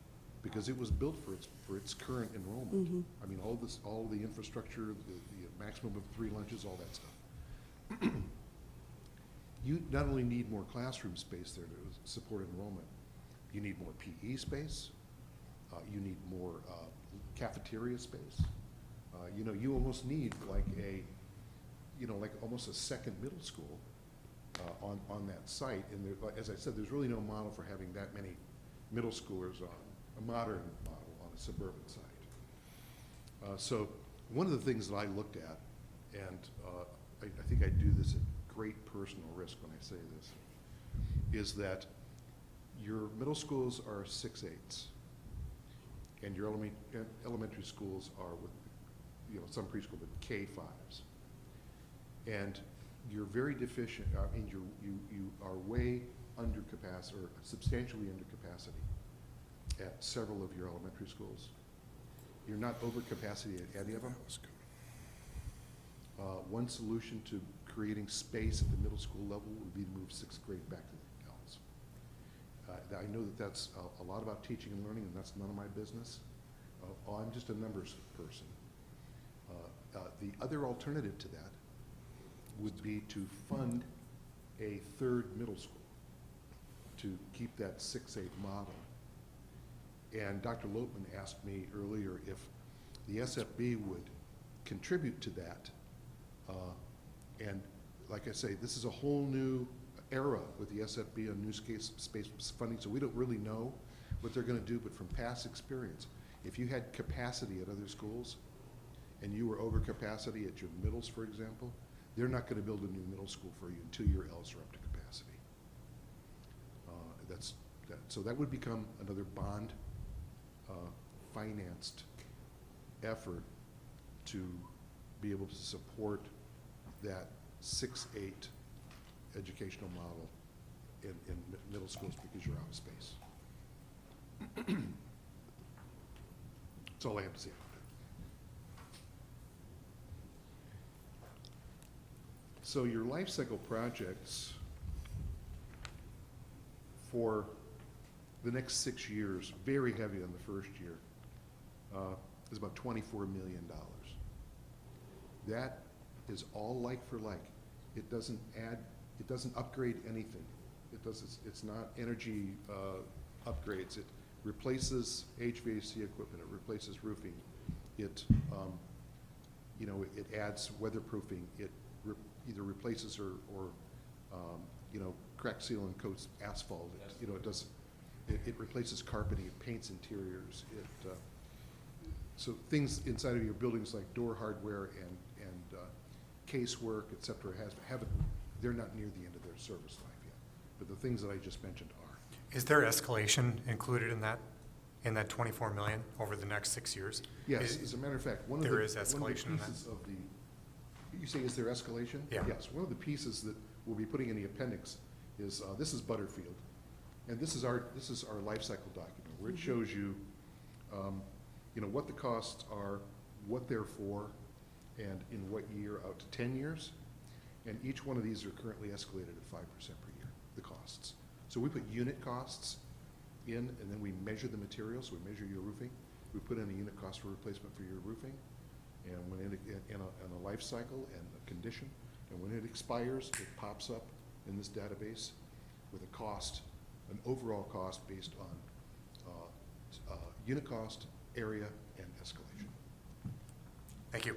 because it was built for its current enrollment, I mean, all the infrastructure, the maximum of 3 lunches, all that stuff. You not only need more classroom space there to support enrollment, you need more PE space, you need more cafeteria space. You almost need like almost a second middle school on that site. And there, as I said, there's really no model for having that many middle schoolers on a modern model on a suburban site. So one of the things that I looked at, and I think I do this at great personal risk when I say this, is that your middle schools are 6/8, and your elementary schools are with, some preschool, but K5s. And you're very deficient, I mean, you are way under capacity, or substantially under capacity at several of your elementary schools. You're not over capacity at any of them. One solution to creating space at the middle school level would be to move 6th grade back to the Elms. I know that that's a lot about teaching and learning, and that's none of my business. I'm just a numbers person. The other alternative to that would be to fund a 3rd middle school to keep that 6/8 model. And Dr. Lopman asked me earlier if the SFB would contribute to that. And like I say, this is a whole new era with the SFB on new space funding, so we don't really know what they're going to do, but from past experience, if you had capacity at other schools and you were over capacity at your middles, for example, they're not going to build a new middle school for you until your L's are up to capacity. So that would become another bond financed effort to be able to support that 6/8 educational model in middle schools because you're out of space. That's all I have to say about that. So your life cycle projects for the next 6 years, very heavy on the first year, is about $24 million. That is all like for like. It doesn't upgrade anything. It's not energy upgrades. It replaces HVAC equipment. It replaces roofing. It adds weatherproofing. It either replaces or crack seal and coats asphalt. It does It replaces carpeting, it paints interiors, so things inside of your buildings like door hardware and casework, et cetera, they're not near the end of their service life yet. But the things that I just mentioned are. Is there escalation included in that 24 million over the next 6 years? Yes, as a matter of fact, one of the There is escalation in that? pieces of the, you say, is there escalation? Yeah. Yes, one of the pieces that we'll be putting in the appendix is, this is Butterfield, and this is our life cycle document, where it shows you, what the costs are, what they're for, and in what year out to 10 years. And each one of these are currently escalated at 5% per year, the costs. So we put unit costs in, and then we measure the materials. So we measure your roofing. We put in a unit cost for replacement for your roofing, and when in a life cycle and a condition, and when it expires, it pops up in this database with a cost, an overall cost based on unit cost, area, and escalation. Thank you.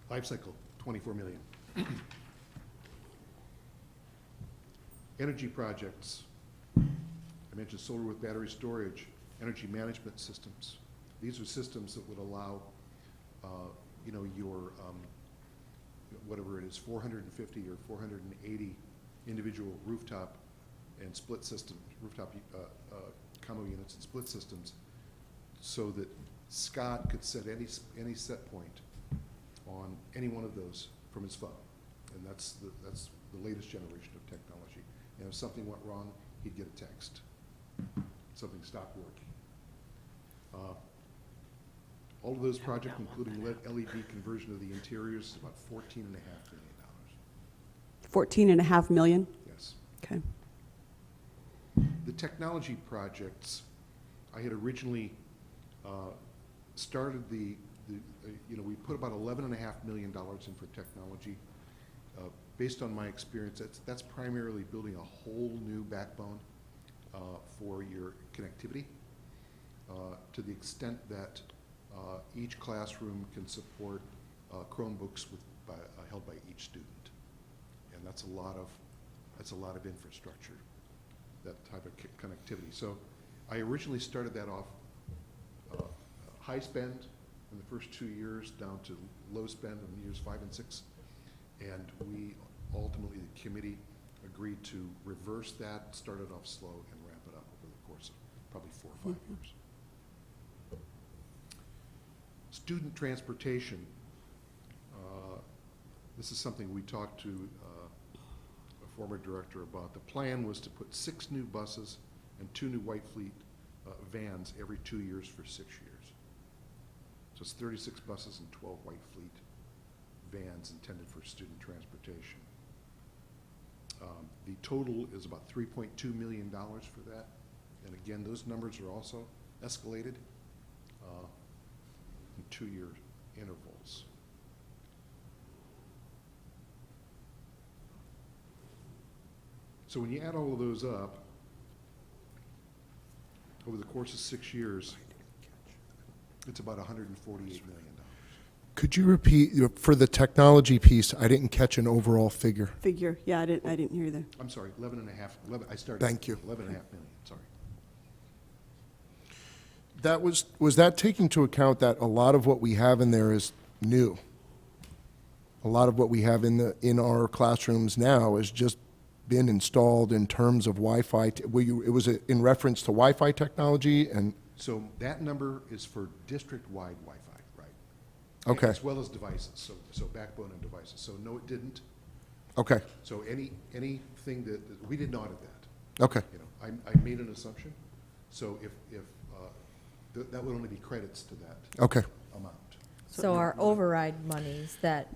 Life cycle, 24 million. Energy projects. I mentioned solar with battery storage, energy management systems. These are systems that would allow, your, whatever it is, 450 or 480 individual rooftop and split system, rooftop combo units and split systems, so that Scott could set any set point on any one of those from his phone. And that's the latest generation of technology. And if something went wrong, he'd get a text. Something stopped working. All of those projects, including LED conversion of the interiors, is about $14.5 million. $14.5 million? Yes. Okay. The technology projects, I had originally started we put about $11.5 million in for technology. Based on my experience, that's primarily building a whole new backbone for your connectivity, to the extent that each classroom can support Chromebooks held by each student, and that's a lot of infrastructure, that type of connectivity. So I originally started that off high spend in the first 2 years, down to low spend in years 5 and 6, and we ultimately, the committee agreed to reverse that, start it off slow, and ramp it up over the course of probably 4 or 5 years. Student transportation. This is something we talked to a former director about. The plan was to put 6 new buses and 2 new White Fleet vans every 2 years for 6 years. So it's 36 buses and 12 White Fleet vans intended for student transportation. The total is about $3.2 million for that. And again, those numbers are also escalated in 2-year intervals. So when you add all of those up, over the course of 6 years, it's about $148 million. Could you repeat, for the technology piece, I didn't catch an overall figure. Figure, yeah, I didn't hear that. I'm sorry, 11, I started. Thank you. 11.5 million, sorry. That was that taking into account that a lot of what we have in there is new? A lot of what we have in our classrooms now has just been installed in terms of Wi-Fi. It was in reference to Wi-Fi technology and? So that number is for district-wide Wi-Fi, right? Okay. As well as devices, so backbone and devices. So no, it didn't. Okay, So anything that, we didn't audit that. okay, I made an assumption. So if that would only be credits to that okay. amount. So our override monies that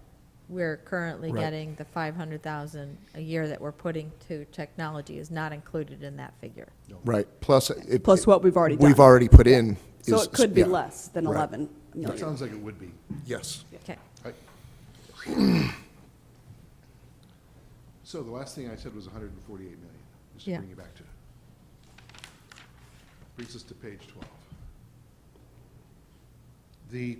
we're currently Right. getting, the 500,000 a year that we're putting to technology is not included in that figure. No. Right, plus. Plus what we've already done. We've already put in. So is- it could be yeah. less than Right. 11 It million. sounds like it would be. Yes. Okay. So the last thing I said was 148 million, just to Yeah. bring you back to. Brings us to page 12. The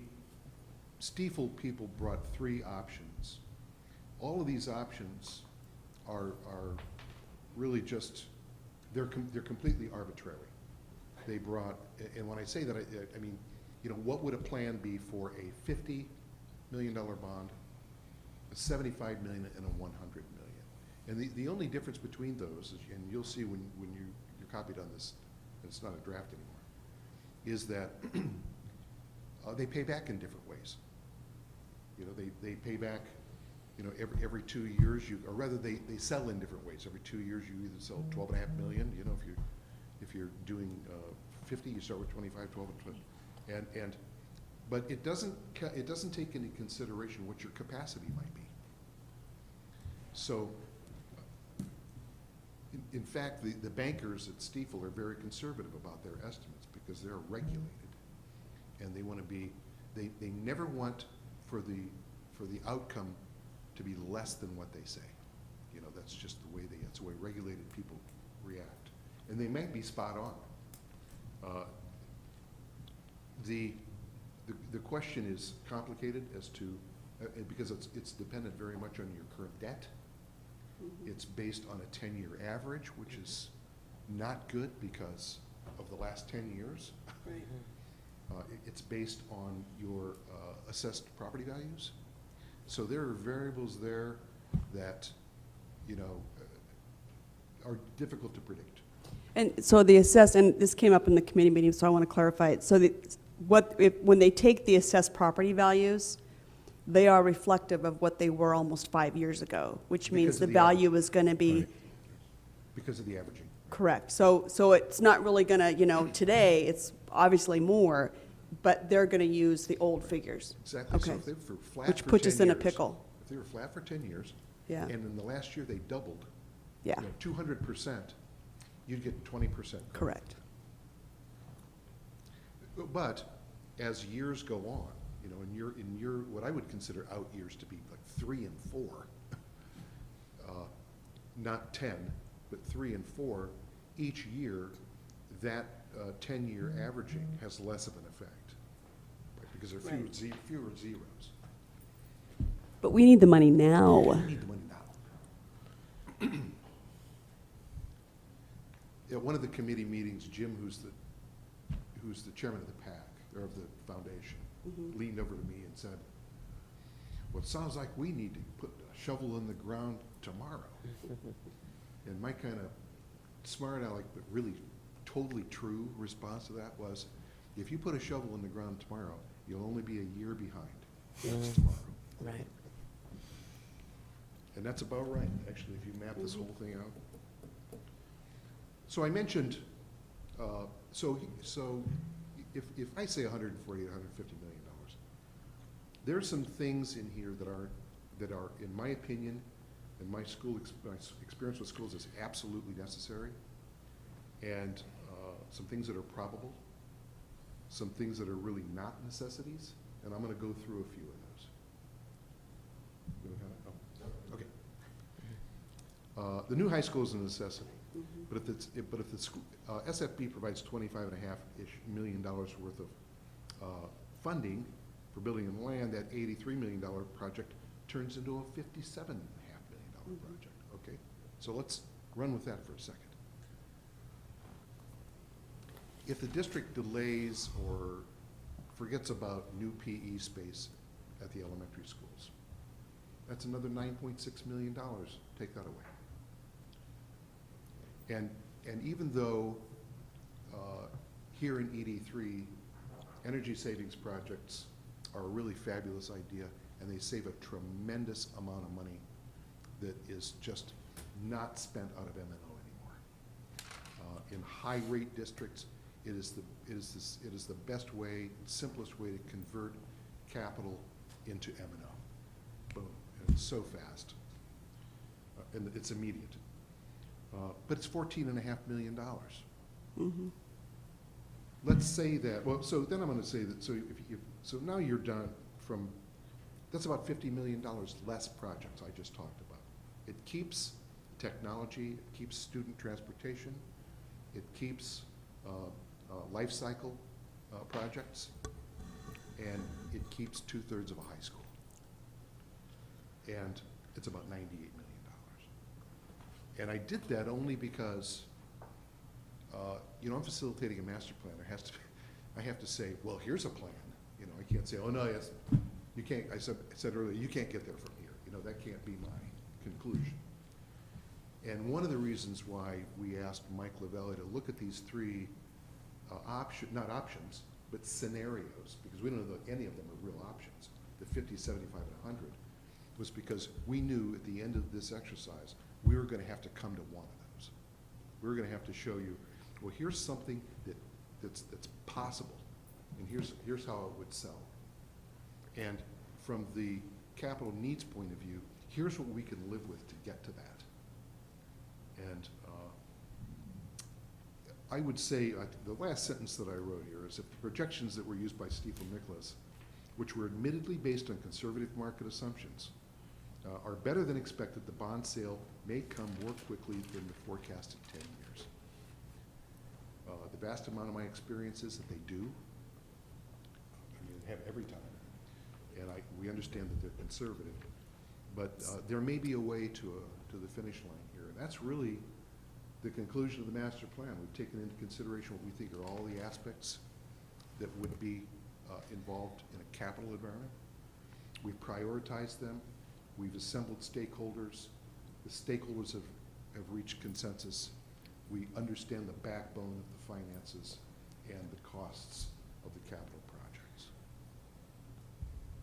Stiefel people brought 3 options. All of these options are really just, they're completely arbitrary. They brought, and when I say that, I mean, you know, what would a plan be for a $50 million bond, a $75 million, and a $100 million? And the only difference between those, is, and you'll see when you're copied on this, and it's not a draft anymore, is that they pay back in different ways. You know, they pay back, you know, every 2 years, or rather they sell in different ways. Every 2 years you either sell 12.5 million, you know, if you're doing 50, you start with 25, 12, and 20. But it doesn't take into consideration what your capacity might be. So, in fact, the bankers at Stiefel are very conservative about their estimates because they're regulated, and they want to be. They never want for the outcome to be less than what they say. You know, that's just the way that's the way regulated people react, and they might be spot on. The question is complicated as to because it's dependent very much on your current debt. Mm-hmm. It's based on a 10-year average, which is not good because of the last 10 years. Right. It's based on your assessed property values. So there are variables there that, you know, are difficult to predict. And so the assessed, and this came up in the committee meeting, so I want to clarify it. So when they take the assessed property values, they are reflective of what they were almost 5 years ago, which means the value is going to be. Right. Because of the averaging. Correct. So it's not really going to, you know, today it's obviously more, but they're going to use the old figures. Exactly. Okay. So if they were flat Which for puts 10 us in a years, pickle. If they were flat for 10 years, Yeah. and in the last year they doubled, Yeah. you know, 200%, you'd get 20%. Correct. But as years go on, you know, in your what I would consider out years to be like 3 and 4, not 10, but 3 and 4, each year that 10-year averaging has less of an effect, right? Because there are fewer zeros. But we need the money now. We need the money now. At one of the committee meetings, Jim, who's the chairman of the PAC, or of the foundation, leaned over to me and said, well, it sounds like we need to put a shovel in the ground tomorrow. And my kind of smart aleck, but really totally true response to that was, if you put a shovel in the ground tomorrow, you'll only be a year behind. That's tomorrow. Right. And that's about right, actually, if you map this whole thing out. So I mentioned, so if I say 140, 150 million dollars, there are some things in here that are, in my opinion, and my experience with schools is absolutely necessary, and some things that are probable, some things that are really not necessities, and I'm going to go through a few of those. Okay. The new high school is a necessity, but if the school, SFB provides $25.5 million worth of funding for building and land, that $83 million project turns into a $57.5 million project. Okay, so let's run with that for a second. If the district delays or forgets about new PE space at the elementary schools, that's another $9.6 million. Take that away. And even though here in ED3, energy savings projects are a really fabulous idea, and they save a tremendous amount of money that is just not spent out of M&O anymore. In high-rate districts, it is the best way, simplest way to convert capital into M&O. Boom, and it's so fast, and it's immediate. But it's $14.5 million. Mm-hmm. Let's say that, well, so then I'm going to say that, so now you're done from, that's about $50 million less projects I just talked about. It keeps technology, it keeps student transportation, it keeps life cycle projects, and it keeps 2/3 of a high school. And it's about $98 million. And I did that only because, you know, I'm facilitating a master plan. I have to say, well, here's a plan. You know, I can't say, oh, no, yes, you can't, I said earlier, you can't get there from here. You know, that can't be my conclusion. And one of the reasons why we asked Mike Lavelli to look at these three not options, but scenarios, because we don't know that any of them are real options, the 50, 75, and 100, was because we knew at the end of this exercise, we were going to have to come to one of those. We were going to have to show you, well, here's something that's possible, and here's how it would sell. And from the capital needs point of view, here's what we can live with to get to that. And I would say, the last sentence that I wrote here is if the projections that were used by Stiefel Nicholas, which were admittedly based on conservative market assumptions, are better than expected, the bond sale may come more quickly than the forecasted 10 years. The vast amount of my experience is that they do. I mean, they have every time. And we understand that they're conservative. But there may be a way to the finish line here. And that's really the conclusion of the master plan. We've taken into consideration what we think are all the aspects that would be involved in a capital environment. We've prioritized them. We've assembled stakeholders. The stakeholders have reached consensus. We understand the backbone of the finances and the costs of the capital projects.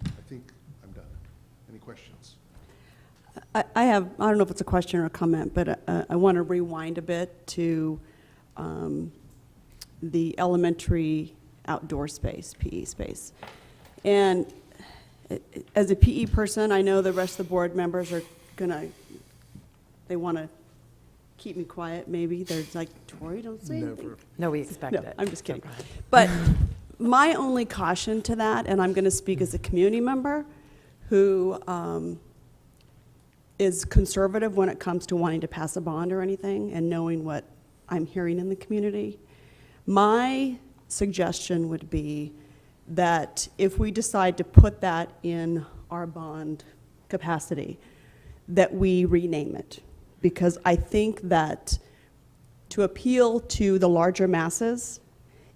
I think I'm done. Any questions? I don't know if it's a question or a comment, but I want to rewind a bit to the elementary outdoor space, PE space. And as a PE person, I know the rest of the board members are they want to keep me quiet, maybe. They're like, Tori, don't say anything. No, we expect No, it. I'm just kidding. So go ahead. But my only caution to that, and I'm going to speak as a community member who is conservative when it comes to wanting to pass a bond or anything and knowing what I'm hearing in the community, my suggestion would be that if we decide to put that in our bond capacity, that we rename it. Because I think that to appeal to the larger masses,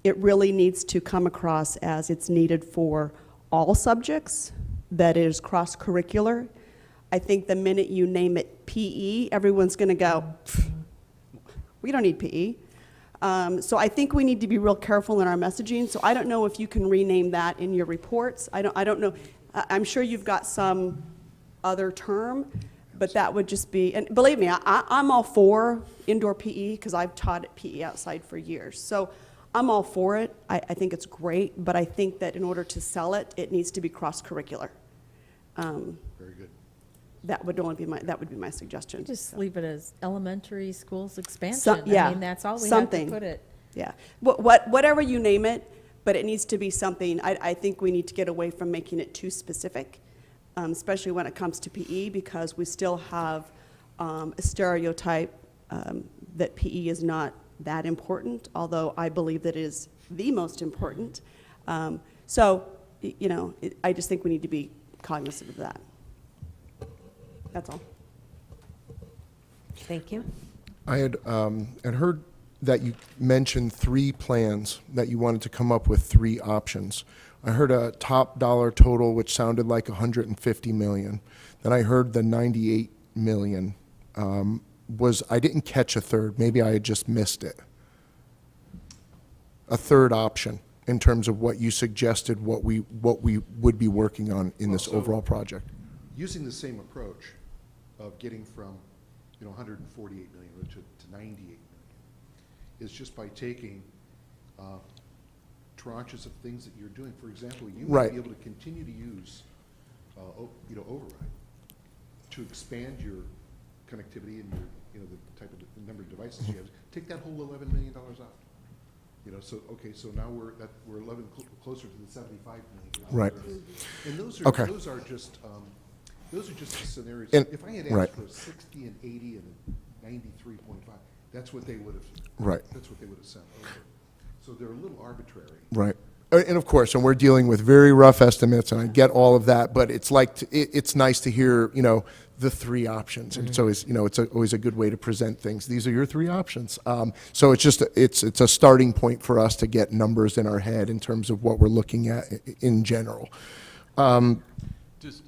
it really needs to come across as it's needed for all subjects, that it is cross-curricular. I think the minute you name it PE, everyone's going to go, we don't need PE. So I think we need to be real careful in our messaging. So I don't know if you can rename that in your reports. I don't know. I'm sure you've got some other term, but that would just be, and believe me, I'm all for indoor PE because I've taught at PE outside for years. So I'm all for it. I think it's great, but I think that in order to sell it, it needs to be cross-curricular. Very good. That would be my suggestion. Just leave it as elementary schools expansion. Yeah, I mean, that's all we something. have to put it. Yeah, whatever you name it, but it needs to be something, I think we need to get away from making it too specific, especially when it comes to PE, because we still have a stereotype that PE is not that important, although I believe that it is the most important. So, you know, I just think we need to be cognizant of that. That's all. Thank you. I had heard that you mentioned 3 plans, that you wanted to come up with 3 options. I heard a top dollar total, which sounded like $150 million. Then I heard the $98 million. I didn't catch a third. Maybe I had just missed it. A third option in terms of what you suggested, what we would be working on in this overall project. Using the same approach of getting from, 148 million to 98 million is just by taking tranches of things that you're doing. For example, you might Right. be able to continue to use, override to expand your connectivity and your, the type of the number of devices you have. Take that whole $11 million out. So now we're 11 closer to the 75 million. Right. And those are just the scenarios. And- If I had right. asked for a 60 and 80 and a 93.5, that's what they would have. Right. That's what they would have sent over. So they're a little arbitrary. Right. And of course, and we're dealing with very rough estimates, and I get all of that, but it's like, it's nice to hear, the three options. And it's always, always a good way to present things. These are your three options. So it's just, it's a starting point for us to get numbers in our head in terms of what we're looking at in general. Just,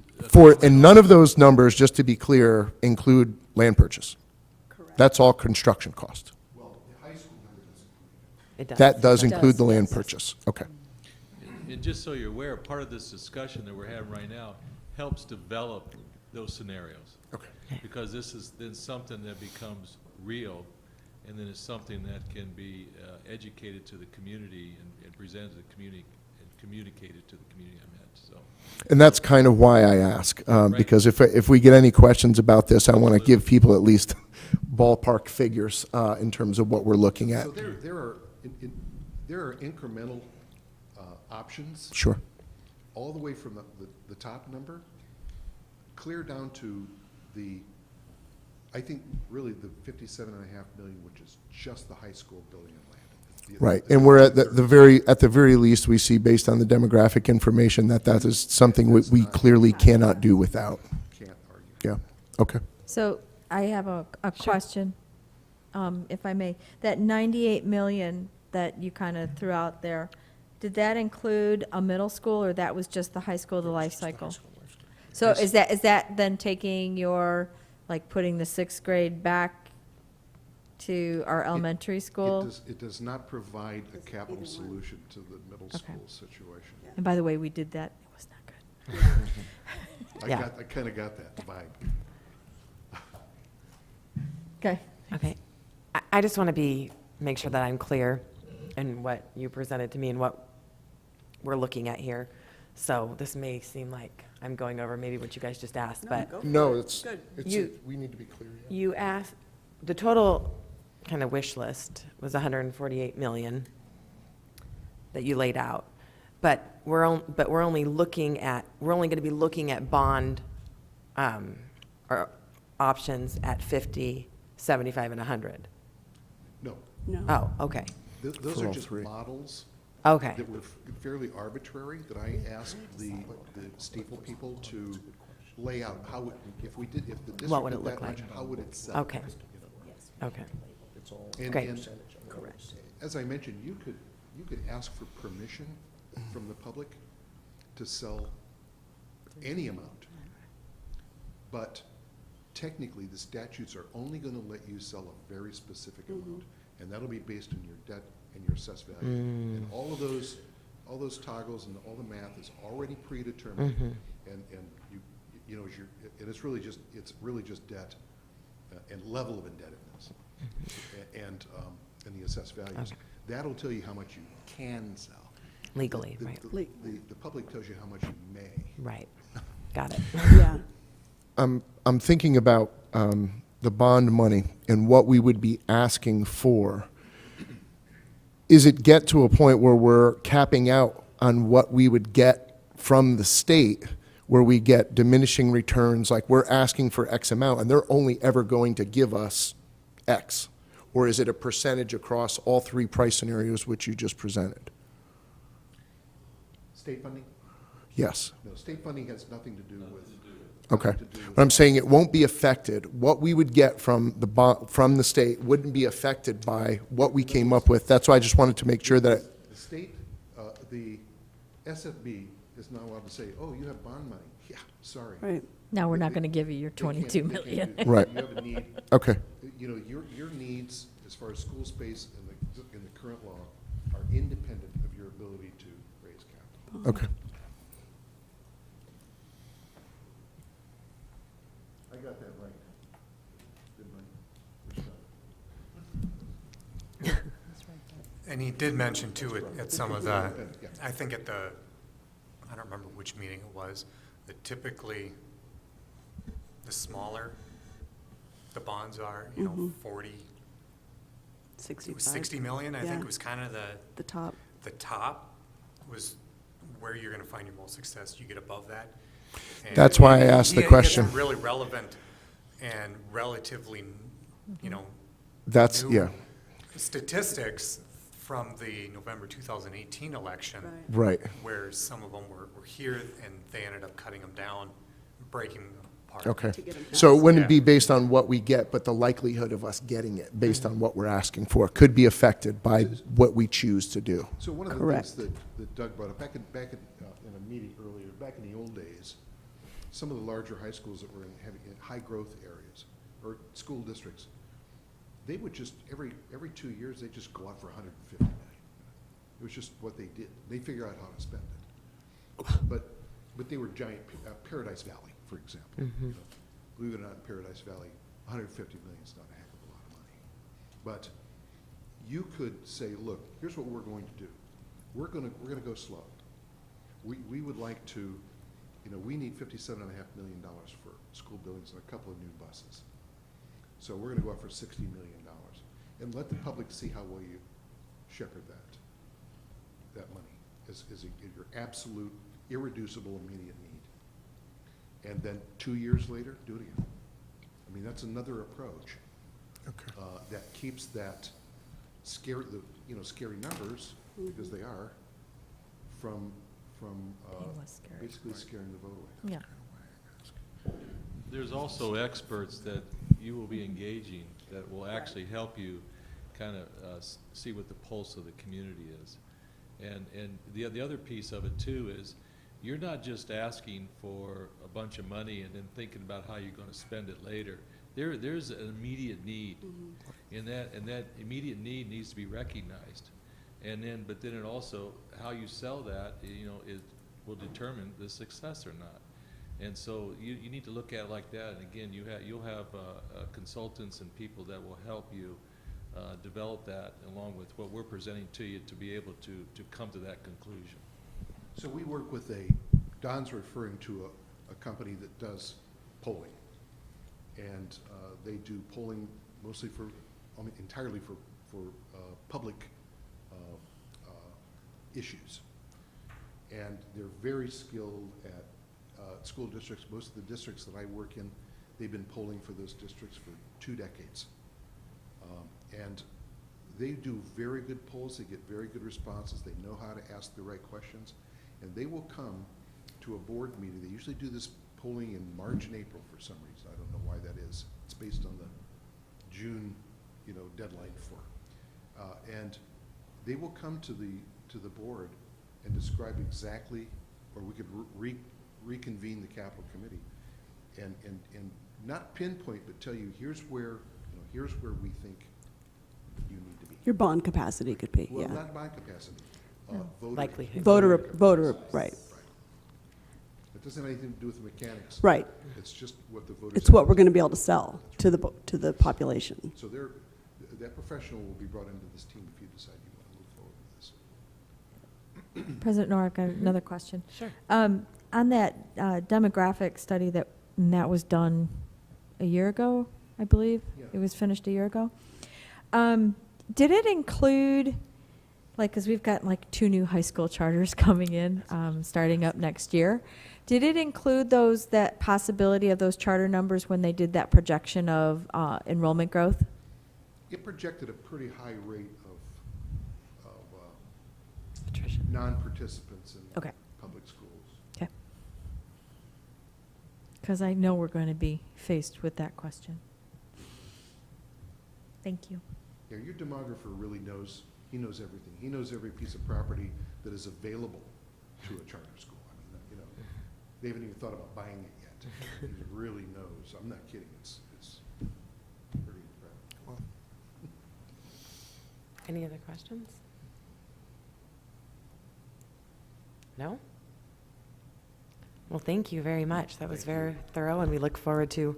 And none of those numbers, just to be clear, include land purchase. Correct. That's all construction cost. Well, the high school number doesn't include It does. That does It include does, the land yes. purchase. Okay. And just so you're aware, part of this discussion that we're having right now helps develop those scenarios. Okay. Because this is then something that becomes real, and then it's something that can be educated to the community and presented to the community and communicated to the community I meant, so. And that's kind of why I ask, because if we get any questions about this, I want to give people at least ballpark figures in terms of what we're looking at. So there are incremental options, Sure. all the way from the top number, clear down to I think really the 57.5 million, which is just the high school building and land. Right, and we're at the very least, we see, based on the demographic information, that is something we clearly cannot do without. Can't argue. Yeah, okay. So I have a question, if I may. That 98 million that you kind of threw out there, did that include a middle school, or that was just the high school, the life cycle? So is that then taking putting the sixth grade back to our elementary school? It does not provide a capital solution to the middle school situation. And by the way, we did that, it was not good. Yeah. I kind of got that vibe. Okay. Okay. I just want to make sure that I'm clear in what you presented to me and what we're looking at here. So this may seem like I'm going over maybe what you guys just asked, but No, it's, Good. we need to be clear. Yeah. you asked, the total kind of wish list was 148 million that you laid out. But we're only going to be looking at bond or options at 50, 75, and 100. No, No. Oh, okay. those For are all just three. models Okay. that were fairly arbitrary, that I asked the Steeple people to lay out how, if the district What would it did look that much, like? how would it sell? Okay. Okay. And- Great. and As I mentioned, you could ask for permission from the public to sell any amount. But technically, the statutes are only going to let you sell a very specific amount, and that'll be based on your debt and your assessed value. And all those toggles and all the math is already predetermined, and and it's really just debt and level of indebtedness and the assessed values. Okay. That'll tell you how much you can sell. Legally, The- right. The public tells you how much you may. Right. Got it. Yeah. I'm thinking about the bond money and what we would be asking for. Is it get to a point where we're capping out on what we would get from the state, where we get diminishing returns, like we're asking for X amount, and they're only ever going to give us X? Or is it a percentage across all three price scenarios which you just presented? State funding? Yes. No, state funding has nothing to do with. Okay. nothing to do with- But I'm saying it won't be affected. What we would get from the state wouldn't be affected by what we came up with. That's why I just wanted to make sure that, The state, the SFB is not allowed to say, oh, you have bond money. Yeah, sorry. Right. Now, we're not going to give you your They can't- 22 they can't million. do that. Right. You have a need, okay, your needs as far as school space in the current law are independent of your ability to raise capital. okay. I got that right. Didn't I? And he did mention too at some of the, Yeah. I think at the, I don't remember which meeting it was, that typically the smaller the bonds are, 40, it was 65. 60 million, I Yeah. think was kind of The top. the top was where you're going to find your most success. You get above that. and That's why I asked the he had question. some really relevant and relatively, That's, new yeah, statistics from the November 2018 election, Right. right. where some of them were here and they ended up cutting them down, breaking ballpark. Okay. To get 'em So it passed. wouldn't be based on what we get, but the likelihood of us getting it, based on what we're asking for, could be affected by what we choose to do. So one of the Correct. things that Doug brought up, back in a meeting earlier, back in the old days, some of the larger high schools that were in high-growth areas, or school districts, they would just, every 2 years, they'd just go out for $150 million. It was just what they did. They figure out how to spend it. But they were giant, Paradise Valley, for example. You know, believe it or not, in Paradise Valley, $150 million is not a heck of a lot of money. But you could say, look, here's what we're going to do. We're gonna go slow. We would like to, we need $57.5 million for school buildings and a couple of new buses. So we're gonna go out for $60 million and let the public see how well you shepherd that money as your absolute, irreducible, immediate need. And then 2 years later, do it again. I mean, that's another approach that keeps that scary numbers, because they are, from basically scaring the vote away. Yeah. There's also experts that you will be engaging that will actually help you kind of see what the pulse of the community is. And the other piece of it too is, you're not just asking for a bunch of money and then thinking about how you're gonna spend it later. There's an immediate need, and that immediate need needs to be recognized. But then it also, how you sell that, it will determine the success or not. And so you need to look at it like that. And again, you'll have consultants and people that will help you develop that along with what we're presenting to you to be able to come to that conclusion. So we work with Don's referring to a company that does polling. And they do polling mostly entirely for public issues. And they're very skilled at school districts. Most of the districts that I work in, they've been polling for those districts for 2 decades. And they do very good polls. They get very good responses. They know how to ask the right questions. And they will come to a board meeting. They usually do this polling in March and April for some reason. I don't know why that is. It's based on the June, deadline for. And they will come to the board and describe exactly, or we could reconvene the capital committee and not pinpoint, but tell you, here's where we think you need to be. Your bond capacity could be, Well, yeah. not by capacity. Likelihood. Voter, right, It doesn't have anything to do with the mechanics. right. It's just what the voters. It's what we're going to be able to sell to the population. So that professional will be brought into this team if you decide you want to move forward with this. President Nor, I've got another question. Sure. On that demographic study that was done a year ago, I believe? Yeah. It was finished a year ago. Did it include, because we've got 2 new high school charters coming in, starting up next year. Did it include that possibility of those charter numbers when they did that projection of enrollment growth? It projected a pretty high rate of Attrition. non-participants in Okay. public schools. Okay. Because I know we're going to be faced with that question. Thank you. Yeah, your demographer really knows, he knows everything. He knows every piece of property that is available to a charter school. I mean, they haven't even thought about buying it yet. He really knows. I'm not kidding. It's pretty incredible. Any other questions? No? Well, thank you very much. That was Thank you. very thorough, and we look forward to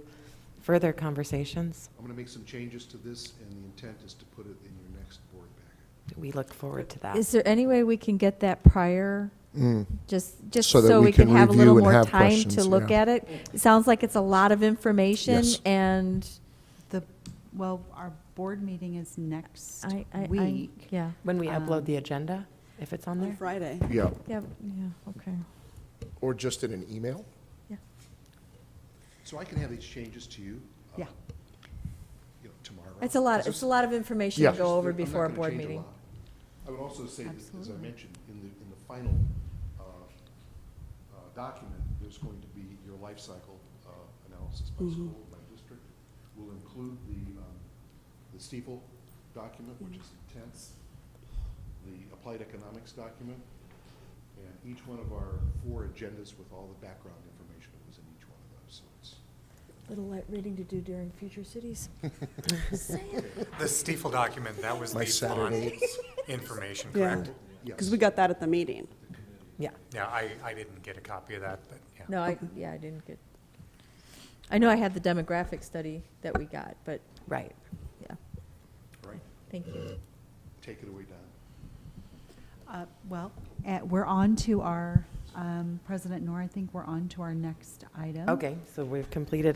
further conversations. I'm going to make some changes to this, and the intent is to put it in your next board packet. We look forward to that. Is there any way we can get that prior, just So that so we we can can have a review little and more have time questions, to look yeah. at it? It sounds like it's a lot of information, Yes. and Our board meeting is next I, week. yeah. When we upload the agenda, if it's on On there? Friday. Yeah, Yeah, okay. or just in an email? So I can have these changes to you. Yeah. Tomorrow. It's a lot, Is it's this- a lot of information Yeah. to go over I'm not before a gonna board change meeting. lot. I would also say, that, as I Absolutely. mentioned, in the final document, there's going to be your life cycle analysis by school, by district. We'll include the Stiefel document, which is intense, the applied economics document, and each one of our 4 agendas with all the background information that was in each one of those. So it's Little light reading to do during Future Cities. The Stiefel document, that was My the Saturday. bond information, Yeah. correct? yes. Because we got that at the meeting. Yeah. Yeah, I didn't get a copy of that, but yeah. No, I didn't get, I know I had the demographic study that we got, but, Right. yeah, Right. thank you. Take it away, Don. We're on to our, President Noor, I think we're on to our next item. Okay, so we've completed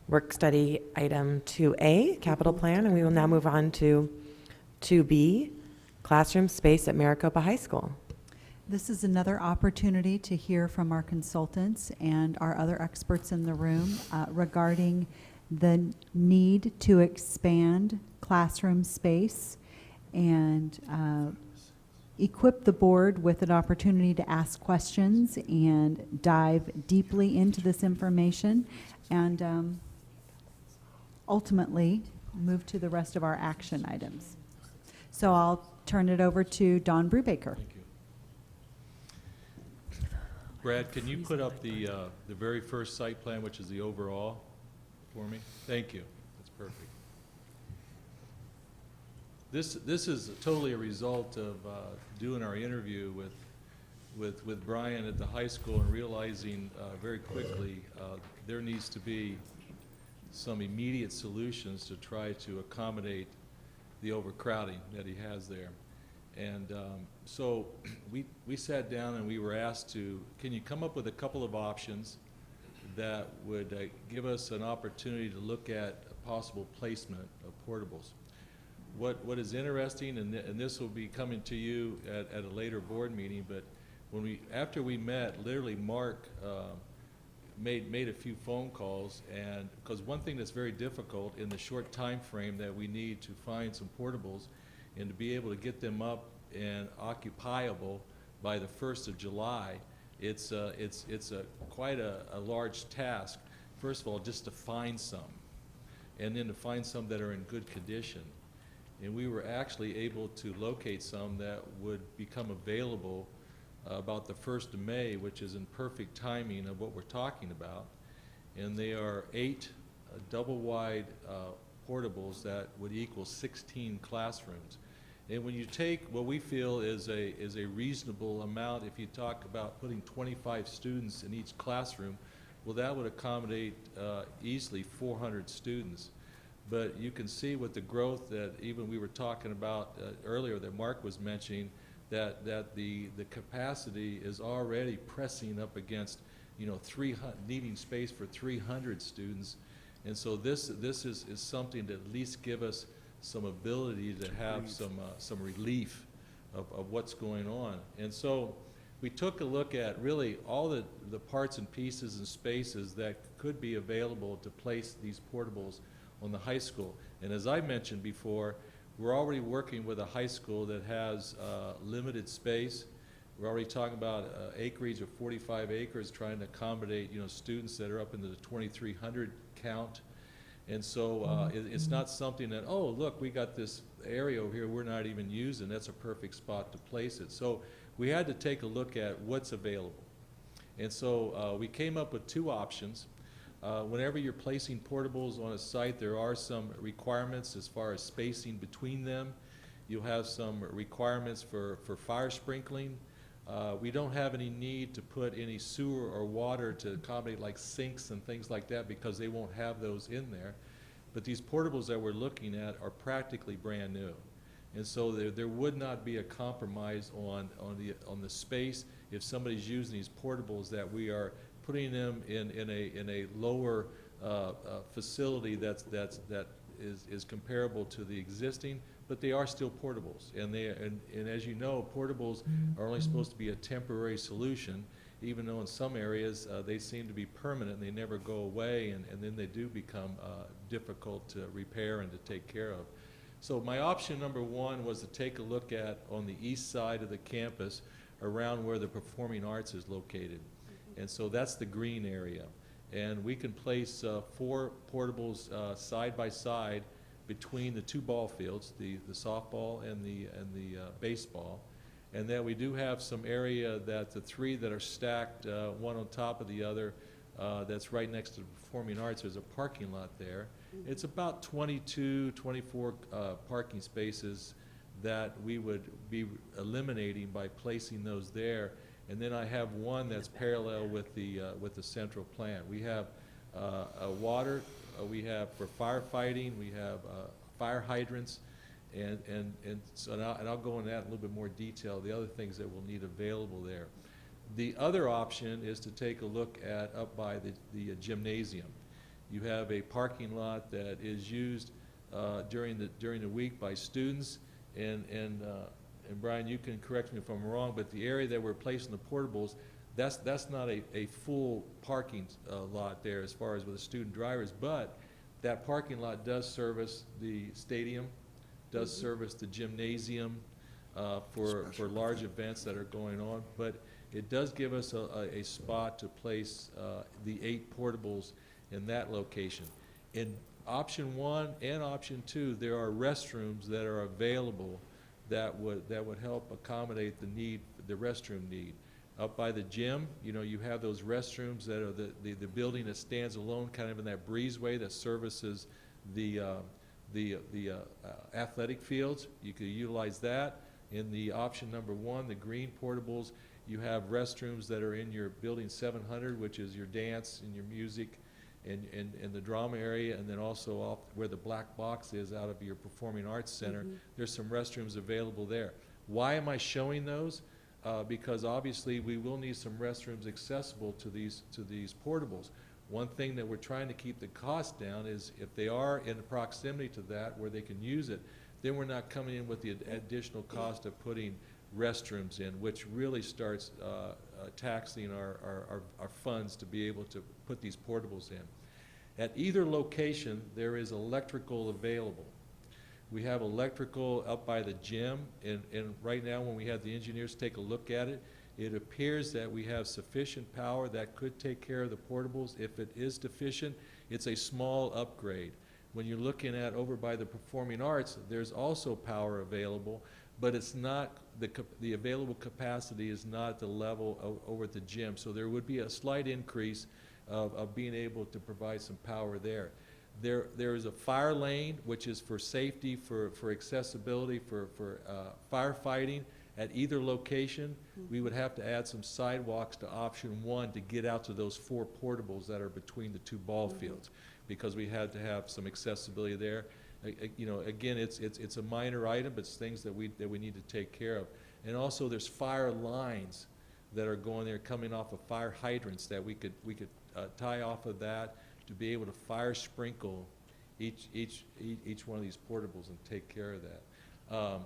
work study item 2A, capital plan, and we will now move on to 2B, classroom space at Maricopa High School. This is another opportunity to hear from our consultants and our other experts in the room regarding the need to expand classroom space and equip the board with an opportunity to ask questions and dive deeply into this information and ultimately move to the rest of our action items. So I'll turn it over to Dawn Brubaker. Thank you. Brad, can you put up the very first site plan, which is the overall, for me? Thank you. That's perfect. This is totally a result of doing our interview with Brian at the high school and realizing very quickly there needs to be some immediate solutions to try to accommodate the overcrowding that he has there. And so we sat down and we were asked to, can you come up with a couple of options that would give us an opportunity to look at a possible placement of portables. What is interesting, and this will be coming to you at a later board meeting, but after we met, literally Mark made a few phone calls, and because one thing that's very difficult in the short time frame that we need to find some portables and to be able to get them up and occupiable by the 1st of July, it's quite a large task. First of all, just to find some, and then to find some that are in good condition. And we were actually able to locate some that would become available about the 1st of May, which is in perfect timing of what we're talking about. And they are 8 double-wide portables that would equal 16 classrooms. And when you take what we feel is a reasonable amount, if you talk about putting 25 students in each classroom, well, that would accommodate easily 400 students. But you can see with the growth that even we were talking about earlier that Mark was mentioning, that the capacity is already pressing up against, 300, needing space for 300 students. And so this is something to at least give us some ability to have some relief of what's going on. And so we took a look at really all the parts and pieces and spaces that could be available to place these portables on the high school. And as I mentioned before, we're already working with a high school that has limited space. We're already talking about acreage of 45 acres, trying to accommodate students that are up into the 2,300 count. And so it's not something that, oh, look, we got this area over here we're not even using. That's a perfect spot to place it. So we had to take a look at what's available. And so we came up with 2 options. Whenever you're placing portables on a site, there are some requirements as far as spacing between them. You'll have some requirements for fire sprinkling. We don't have any need to put any sewer or water to accommodate like sinks and things like that because they won't have those in there. But these portables that we're looking at are practically brand new. And so there would not be a compromise on the space if somebody's using these portables, that we are putting them in a lower facility that is comparable to the existing, but they are still portables. And as you know, portables are only supposed to be a temporary solution, even though in some areas they seem to be permanent and they never go away, and then they do become difficult to repair and to take care of. So my option number one was to take a look at on the east side of the campus around where the performing arts is located. And so that's the green area. And we can place 4 portables side by side between the 2 ball fields, the softball and the baseball. And then we do have some area that the 3 that are stacked, one on top of the other, that's right next to the performing arts. There's a parking lot there. It's about 22, 24 parking spaces that we would be eliminating by placing those there. And then I have one that's parallel with the central plant. We have water, we have for firefighting, we have fire hydrants, and I'll go into that in a little bit more detail, the other things that we'll need available there. The other option is to take a look at up by the gymnasium. You have a parking lot that is used during the week by students, and Brian, you can correct me if I'm wrong, but the area that we're placing the portables, that's not a full parking lot there as far as with the student drivers, but that parking lot does service the stadium, does service the gymnasium for large events that are going on, but it does give us a spot to place the 8 portables in that location. In option 1 and option 2, there are restrooms that are available that would help accommodate the restroom need. Up by the gym, you have those restrooms that are the building that stands alone, kind of in that breezeway that services the athletic fields. You could utilize that. In the option number 1, the green portables, you have restrooms that are in your building 700, which is your dance and your music and the drama area, and then also off where the black box is out of your performing arts center. There's some restrooms available there. Why am I showing those? Because obviously we will need some restrooms accessible to these portables. One thing that we're trying to keep the cost down is if they are in proximity to that where they can use it, then we're not coming in with the additional cost of putting restrooms in, which really starts taxing our funds to be able to put these portables in. At either location, there is electrical available. We have electrical up by the gym, and right now when we have the engineers take a look at it, it appears that we have sufficient power that could take care of the portables. If it is deficient, it's a small upgrade. When you're looking at over by the performing arts, there's also power available, but it's not, the available capacity is not at the level over at the gym. So there would be a slight increase of being able to provide some power there. There is a fire lane, which is for safety, for accessibility, for firefighting. At either location, we would have to add some sidewalks to option 1 to get out to those 4 portables that are between the 2 ball fields, because we had to have some accessibility there. Again, it's a minor item, but it's things that we need to take care of. And also, there's fire lines that are going there, coming off of fire hydrants that we could tie off of that to be able to fire sprinkle each one of these portables and take care of that.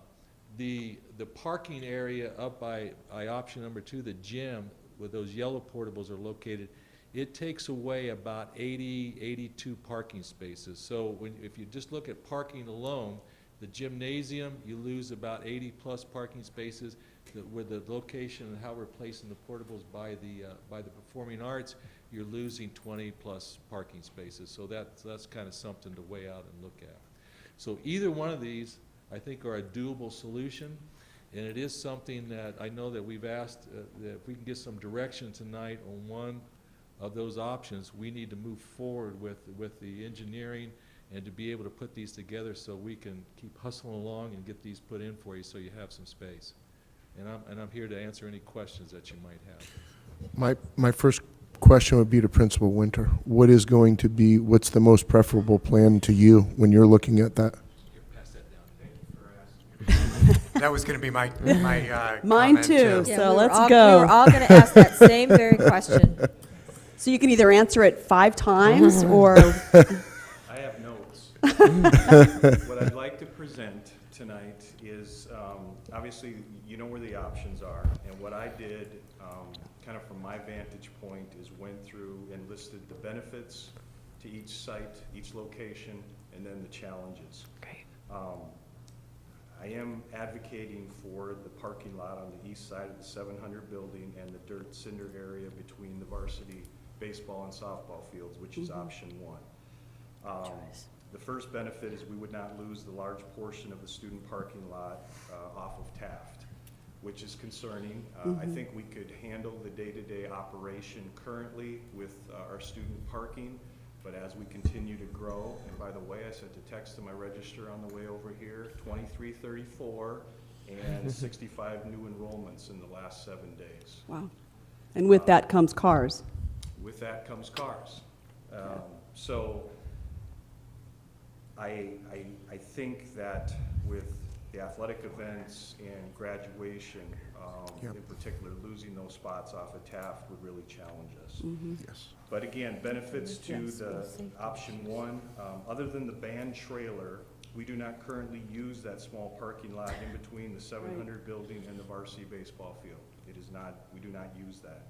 The parking area up by option number 2, the gym, where those yellow portables are located, it takes away about 82 parking spaces. So if you just look at parking alone, the gymnasium, you lose about 80 plus parking spaces. With the location and how we're placing the portables by the performing arts, you're losing 20 plus parking spaces. So that's kind of something to weigh out and look at. So either one of these, I think, are a doable solution, and it is something that I know that we've asked that if we can get some direction tonight on one of those options, we need to move forward with the engineering and to be able to put these together so we can keep hustling along and get these put in for you so you have some space. And I'm here to answer any questions that you might have. My first question would be to Principal Winter. What's the most preferable plan to you when you're looking at that? Pass that down. Thank you for asking. That was going to be my Mine comment, too. Yeah, So we were let's all- go. We were all going to ask that same very question. So you can either answer it 5 times or, I have notes. What I'd like to present tonight is, obviously, you know where the options are. And what I did, kind of from my vantage point, is went through and listed the benefits to each site, each location, and then the challenges. Great. I am advocating for the parking lot on the east side of the 700 building and the dirt cinder area between the varsity baseball and softball fields, which is option one. The first benefit is we would not lose the large portion of the student parking lot off of Taft, which is concerning. I think we could handle the day-to-day operation currently with our student parking, but as we continue to grow, and by the way, I sent a text to my register on the way over here, 2334 and 65 new enrollments in the last 7 days. Wow. And with that comes cars. With that comes cars. So I think that with the athletic events and graduation, in particular, losing those spots off of Taft would really challenge us. Yes. But again, benefits to the option one, other than the band trailer, we do not currently use that small parking lot in between the 700 building and the varsity baseball field. It is not, we do not use that.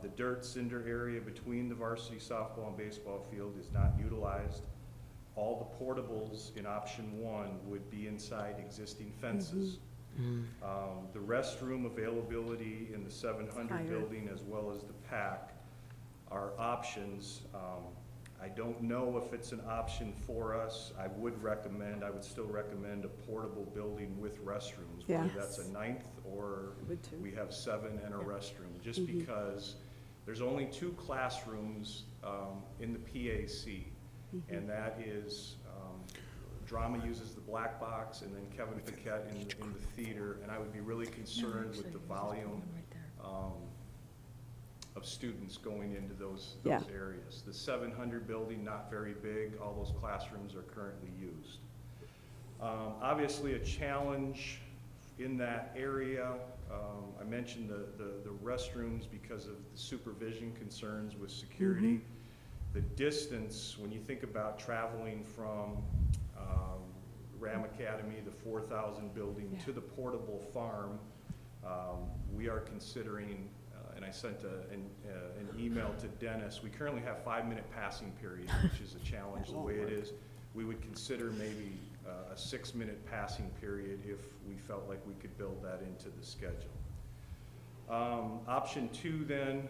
The dirt cinder area between the varsity softball and baseball field is not utilized. All the portables in option one would be inside existing fences. The restroom availability in the 700 building as well as the PAC are options. I don't know if it's an option for us. I would still recommend a portable building with restrooms, Yeah. whether that's a 9th or we have 7 and a restroom, just because there's only 2 classrooms in the PAC, and that is drama uses the black box, and then Kevin Paquette in the theater, and I would be really concerned with the volume of students going into those areas. The 700 building, not very big. All those classrooms are currently used. Obviously, a challenge in that area. I mentioned the restrooms because of the supervision concerns with security. The distance, when you think about traveling from Ram Academy, the 4,000 building, to the portable farm, we are considering, and I sent an email to Dennis, we currently have 5-minute passing period, which is a challenge the way it is. We would consider maybe a 6-minute passing period if we felt like we could build that into the schedule. Option 2 then,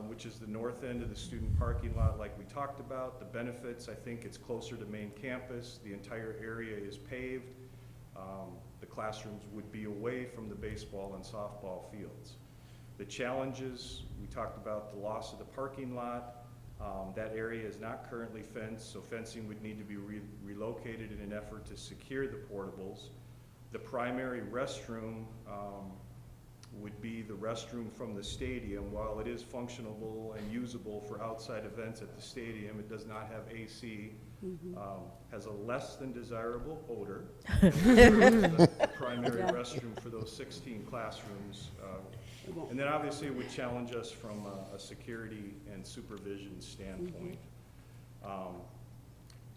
which is the north end of the student parking lot like we talked about. The benefits, I think it's closer to main campus. The entire area is paved. The classrooms would be away from the baseball and softball fields. The challenges, we talked about the loss of the parking lot. That area is not currently fenced, so fencing would need to be relocated in an effort to secure the portables. The primary restroom would be the restroom from the stadium. While it is functional and usable for outside events at the stadium, it does not have AC, has a less than desirable odor. The primary restroom for those 16 classrooms. And then obviously it would challenge us from a security and supervision standpoint.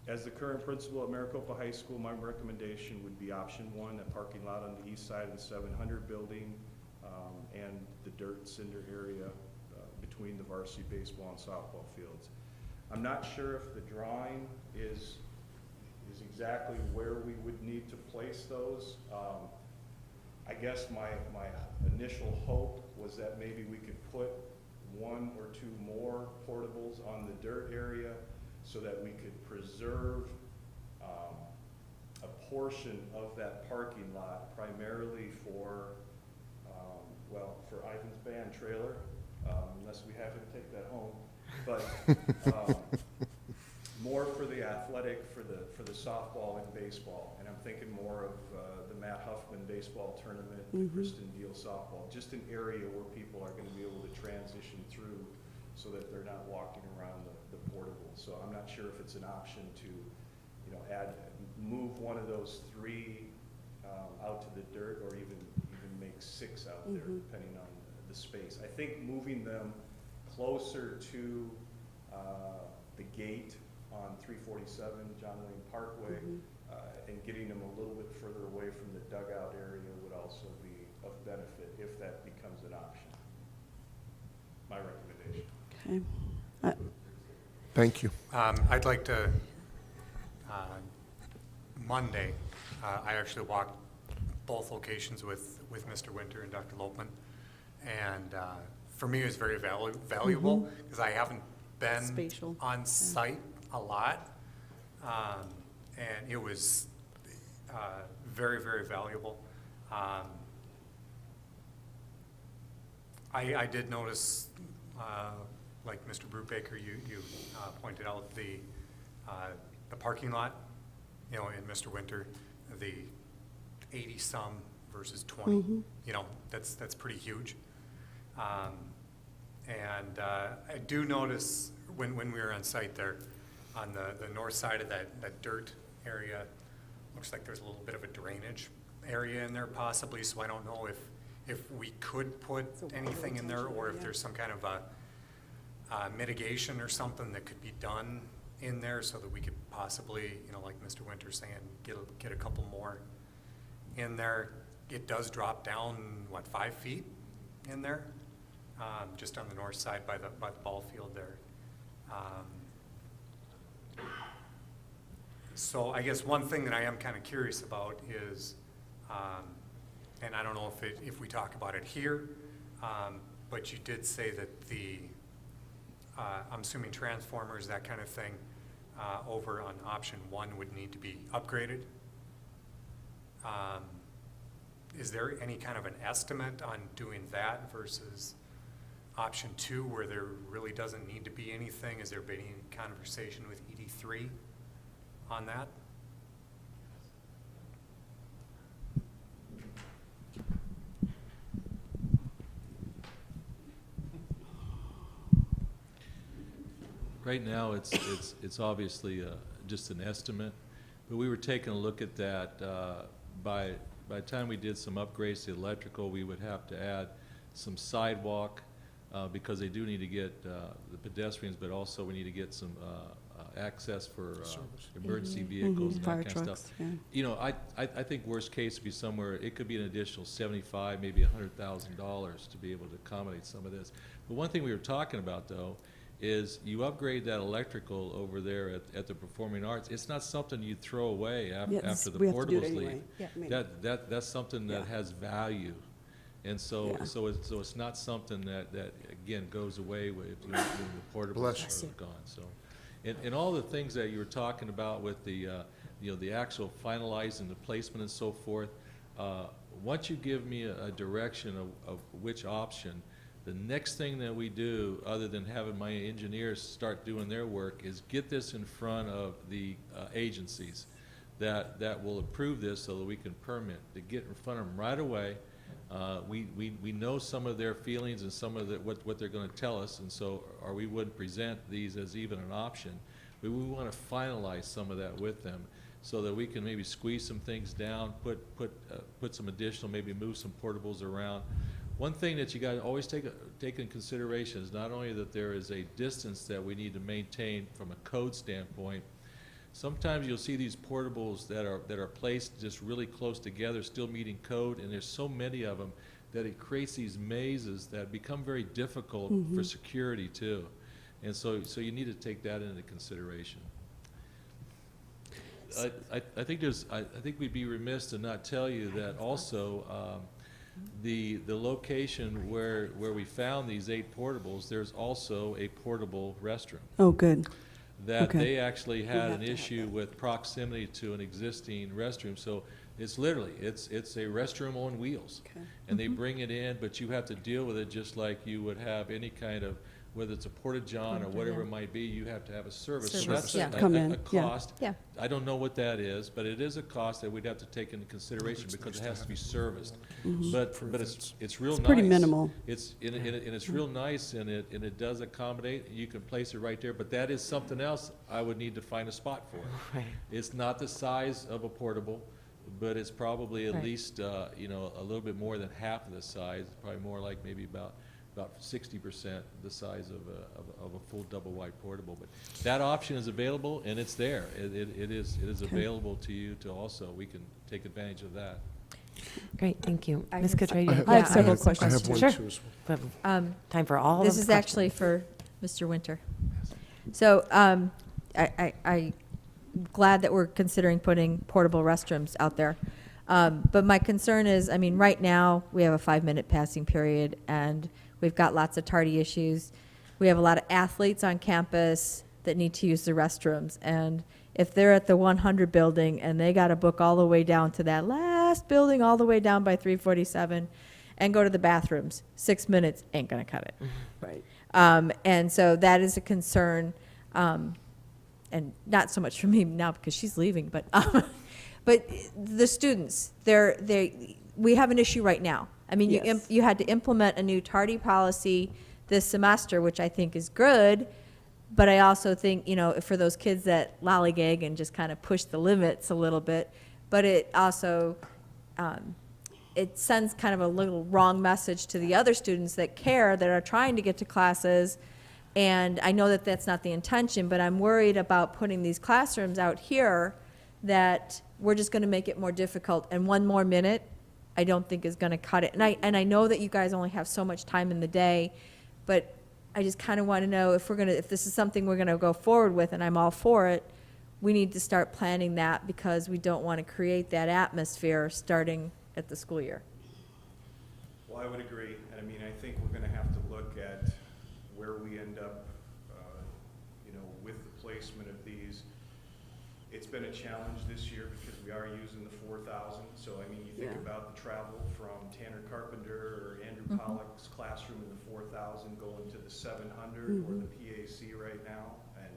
As the current principal at Maricopa High School, my recommendation would be option 1, that parking lot on the east side of the 700 building, and the dirt cinder area between the varsity baseball and softball fields. I'm not sure if the drawing is exactly where we would need to place those. I guess my initial hope was that maybe we could put 1 or 2 more portables on the dirt area so that we could preserve a portion of that parking lot primarily for for Ivan's band trailer, unless we have him take that home, but more for the athletic, for the softball and baseball, and I'm thinking more of the Matt Huffman baseball tournament, the Kristen Deal softball, just an area where people are going to be able to transition through so that they're not walking around the portable. So I'm not sure if it's an option to, move one of those 3 out to the dirt, or even make 6 out there, depending on the space. I think moving them closer to the gate on 347 John Wayne Parkway and getting them a little bit further away from the dugout area would also be of benefit if that becomes an option. My recommendation. Okay. Thank you. I'd like to, Monday, I actually walked both locations with Mr. Winter and Dr. Lopman. And for me, it was very valuable because I haven't been Spatial, on yeah. site a lot. And it was very, very valuable. I did notice, like Mr. Brubaker, you pointed out the parking lot, you know, in Mr. Winter, the 80-some versus 20. You know, that's pretty huge. And I do notice when we were on site there, on the north side of that dirt area, looks like there's a little bit of a drainage area in there possibly, so I don't know if we could put anything in there, or if there's some kind of a mitigation or something that could be done in there so that we could possibly, you know, like Mr. Winter's saying, get a couple more in there. It does drop down, what, 5 feet in there? Just on the north side by the ball field there. So I guess one thing that I am kind of curious about is, and I don't know if we talk about it here, but you did say that I'm assuming transformers, that kind of thing, over on option 1 would need to be upgraded. Is there any kind of an estimate on doing that versus option 2 where there really doesn't need to be anything? Has there been any conversation with ED3 on that? Right now, it's obviously just an estimate, but we were taking a look at that. By the time we did some upgrades to the electrical, we would have to add some sidewalk because they do need to get the pedestrians, but also we need to get some access for emergency vehicles and Fire that kind of trucks, stuff. yeah. You know, I think worst case would be somewhere, it could be an additional $75,000, maybe $100,000 to be able to accommodate some of this. But one thing we were talking about, though, is you upgrade that electrical over there at the Performing Arts. It's not something you throw away Yes, after the we have to do it portables anyway. leave. Yeah, I mean- That's something that Yeah. has value. And so, Yeah. so it's not something that again, goes away with, when the portables Bless are gone, so. And all the things that you were talking about with the, you know, the actual finalizing the placement and so forth, once you give me a direction of which option, the next thing that we do, other than having my engineers start doing their work, is get this in front of the agencies that will approve this so that we can permit, to get in front of them right away. We know some of their feelings and some of what they're going to tell us, and so, or we wouldn't present these as even an option. But we want to finalize some of that with them so that we can maybe squeeze some things down, put some additional, maybe move some portables around. One thing that you got to always take in consideration is not only that there is a distance that we need to maintain from a code standpoint. Sometimes you'll see these portables that are placed just really close together, still meeting code, and there's so many of them that it creates these mazes that become very difficult for security too. And so you need to take that into consideration. I think we'd be remiss to not tell you that also the location where we found these 8 portables, there's also a portable restroom. Oh, good. That Okay. they actually had have an to have issue with proximity to an existing restroom. So it's literally, it's a restroom on wheels. Okay. And they bring it in, but you have to deal with it just like you would have any kind of, whether it's a porta-john or whatever it might be, you have to have a service. So Service, that's yeah. Come in, a yeah. cost. Yeah. I don't know what that is, but it is a cost that we'd have to take into consideration because it has to be serviced. But it's real nice. It's pretty minimal. It's, and it's real nice, and it does accommodate, you can place it right there, but that is something else I would need to find a spot for. Right. It's not the size of a portable, but it's probably at Right. least, you know, a little bit more than half of the size, probably more like maybe about 60% the size of a full double-wide portable. But that option is available, and it's there. It is available to you to also, we can take advantage of that. Great, thank you. I Ms. have- Cotray, I have Yeah, several some I have questions. one Sure. too as well. we have time for all of the This is actually for Mr. Winter. So I glad that we're considering putting portable restrooms out there. But my concern is, I mean, right now, we have a 5-minute passing period, and we've got lots of tardy issues. We have a lot of athletes on campus that need to use the restrooms, and if they're at the 100 building and they got to book all the way down to that last building, all the way down by 347, and go to the bathrooms, 6 minutes ain't going to cut it. Right. And so that is a concern, and not so much for me now because she's leaving, but the students, we have an issue right now. I mean, Yes. you had to implement a new tardy policy this semester, which I think is good, but I also think, you know, for those kids that lollygag and just kind of push the limits a little bit, but it also, it sends kind of a little wrong message to the other students that care, that are trying to get to classes. And I know that that's not the intention, but I'm worried about putting these classrooms out here that we're just going to make it more difficult. And 1 more minute, I don't think is going to cut it. And I know that you guys only have so much time in the day, but I just kind of want to know if this is something we're going to go forward with, and I'm all for it, we need to start planning that, because we don't want to create that atmosphere starting at the school year. Well, I would agree, and I mean, I think we're gonna have to look at where we end up, with the placement of these. It's been a challenge this year because we are using the 4,000, so I mean, you think Yeah. about the travel from Tanner Carpenter or Andrew Pollock's classroom in the 4,000 going to the 700 or the PAC right now, and,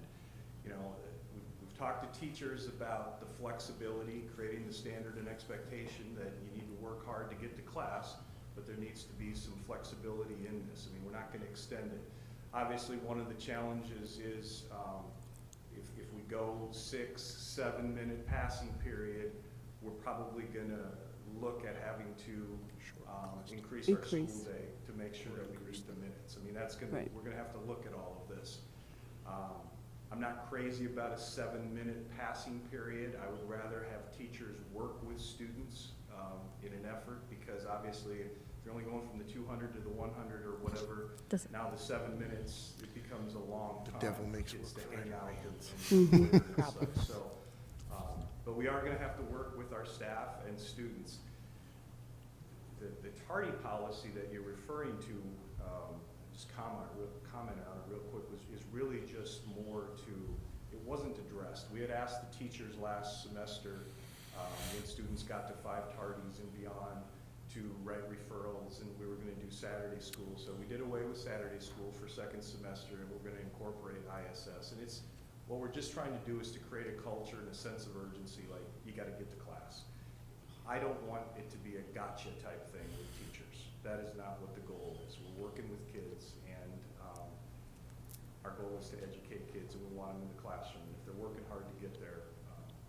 we've talked to teachers about the flexibility, creating the standard and expectation that you need to work hard to get to class, but there needs to be some flexibility in this. I mean, we're not going to extend it. Obviously, one of the challenges is if we go 6-7 minute passing period, we're probably going to look at having to increase our school day to make sure that we reach the minutes. I mean, Right. we're going to have to look at all of this. I'm not crazy about a 7-minute passing period. I would rather have teachers work with students in an effort, because obviously if you're only going from the 200 to the 100 or whatever, now the 7 minutes, it becomes a long time. The devil makes kids work to hang out and Probably. such. So, but we are going to have to work with our staff and students. The tardy policy that you're referring to, just comment on it real quick, is really just more to, it wasn't addressed. We had asked the teachers last semester, when students got to 5 tardies and beyond, to write referrals, and we were going to do Saturday school. So we did away with Saturday school for 2nd semester, and we're going to incorporate ISS. And what we're just trying to do is to create a culture and a sense of urgency, like, you got to get to class. I don't want it to be a gotcha type thing with teachers. That is not what the goal is. We're working with kids, and our goal is to educate kids, and we want them in the classroom. And if they're working hard to get there,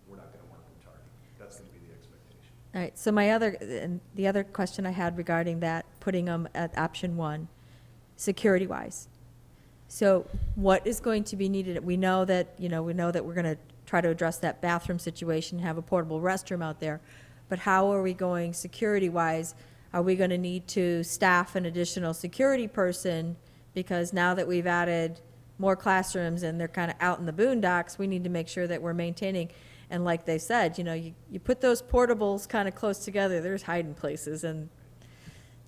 we're not going to mark them tardy. That's going to be the expectation. All right, so the other question I had regarding that, putting them at option 1, security-wise. So what is going to be needed? We know that we're going to try to address that bathroom situation, have a portable restroom out there, but how are we going security-wise? Are we going to need to staff an additional security person? Because now that we've added more classrooms and they're kind of out in the boondocks, we need to make sure that we're maintaining. And like they said, you put those portables kind of close together, there's hiding places, and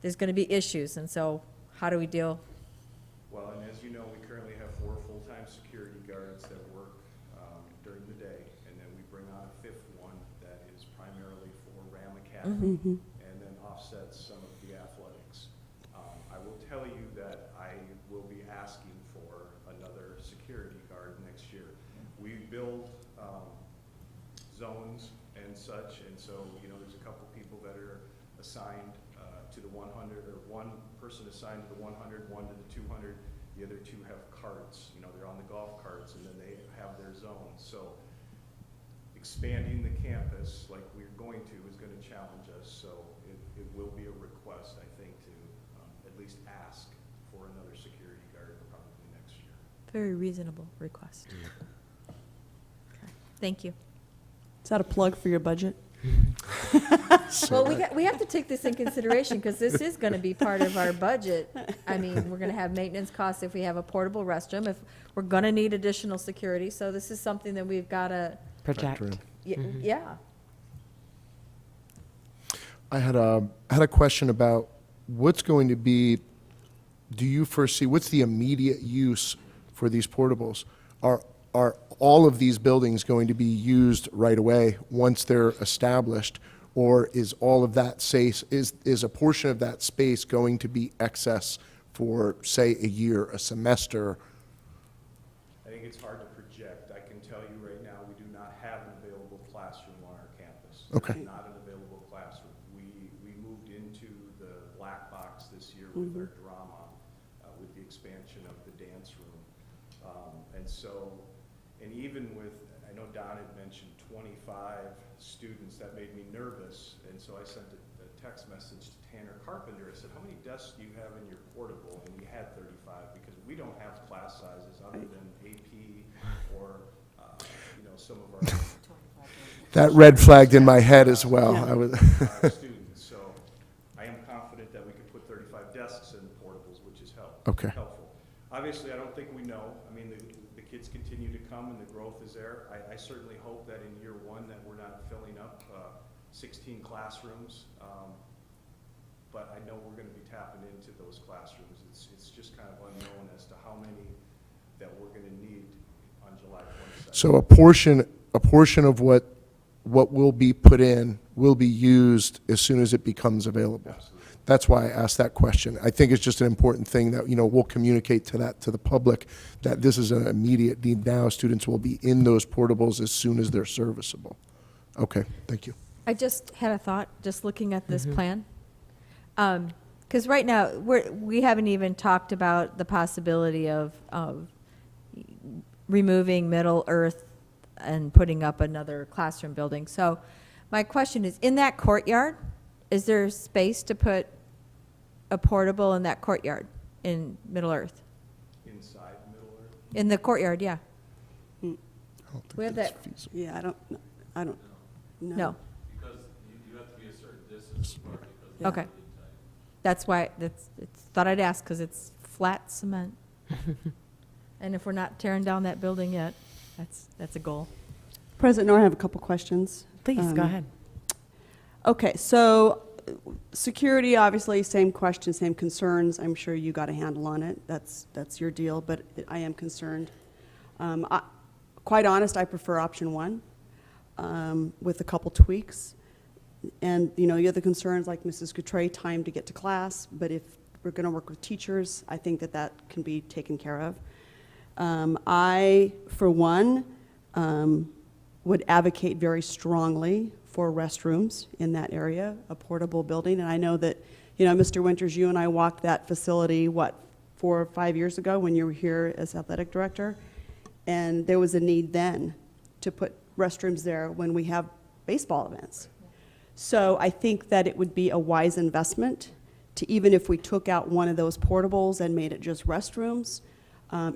there's going to be issues. And so how do we deal? Well, and as you know, we currently have 4 full-time security guards that work during the day, and then we bring on a 5th one that is primarily for RAM Academy, and then offsets some of the athletics. I will tell you that I will be asking for another security guard next year. We build zones and such, and so, there's a couple people that are assigned to the 100, or one person assigned to the 100, one to the 200, the other 2 have carts, they're on the golf carts, and then they have their zones. So expanding the campus like we're going to is going to challenge us, so it will be a request, I think, to at least ask for another security guard probably next year. Very reasonable request. Okay. Thank you. Is that a plug for your budget? Well, we have to take this in consideration, because this is going to be part of our budget. I mean, we're going to have maintenance costs if we have a portable restroom, if we're going to need additional security. So this is something that we've got to Project. factor in. Yeah. I had a question about what's going to be, do you foresee, what's the immediate use for these portables? Are all of these buildings going to be used right away once they're established? Or is all of that space, is a portion of that space going to be excess for, say, a year, a semester? I think it's hard to project. I can tell you right now, we do not have an available classroom on our campus. Okay. There's not an available classroom. We moved into the black box this year with our drama, with the expansion of the dance room. And even with, I know Don had mentioned 25 students, that made me nervous. And so I sent a text message to Tanner Carpenter. I said, how many desks do you have in your portable? And we had 35, because we don't have class sizes other than AP or, some of our That red flagged in my head as well. I was students. So I am confident that we could put 35 desks in portables, which is Okay. helpful. Obviously, I don't think we know. I mean, the kids continue to come and the growth is there. I certainly hope that in year one that we're not filling up 16 classrooms. But I know we're going to be tapping into those classrooms. It's just kind of unknown as to how many that we're going to need on July 22nd. So a portion of what will be put in will be used as soon as it becomes available. Absolutely. That's why I asked that question. I think it's just an important thing that, we'll communicate to the public, that this is an immediate need now. Students will be in those portables as soon as they're serviceable. Okay, thank you. I just had a thought, just looking at this plan. Because right now, we haven't even talked about the possibility of removing Middle Earth and putting up another classroom building. So my question is, in that courtyard, is there space to put a portable in that courtyard in Middle Earth? Inside Middle Earth? In the courtyard, yeah. I don't think We have that's that- feasible. Yeah, I don't know. No. Because you have to be a certain distance apart because Yeah. Okay. That's why, thought I'd ask, because it's flat cement. And if we're not tearing down that building yet, that's a goal. President Nor, I have a couple questions. Please, go ahead. Okay, so security, obviously, same question, same concerns. I'm sure you got a handle on it. That's your deal, but I am concerned. Quite honest, I prefer option one with a couple tweaks. And, you have the concerns like Mrs. Gutray, time to get to class, but if we're going to work with teachers, I think that can be taken care of. I, for one, would advocate very strongly for restrooms in that area, a portable building. And I know that, Mr. Winters, you and I walked that facility, 4 or 5 years ago when you were here as athletic director? And there was a need then to put restrooms there when we have baseball events. So I think that it would be a wise investment to, even if we took out one of those portables and made it just restrooms,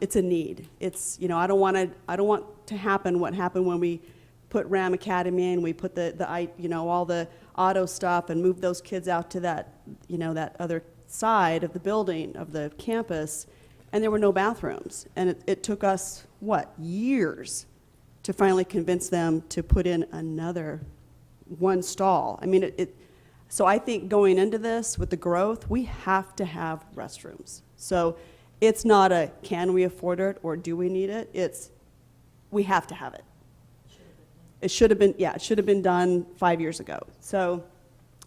it's a need. It's, I don't want to happen what happened when we put Ram Academy in, we put all the auto stuff and moved those kids out to that, that other side of the building, of the campus, and there were no bathrooms. And it took us, years to finally convince them to put in another one stall. I mean, so I think going into this with the growth, we have to have restrooms. So it's not a can we afford it or do we need it? It's we have to have it. It should have been done 5 years ago. So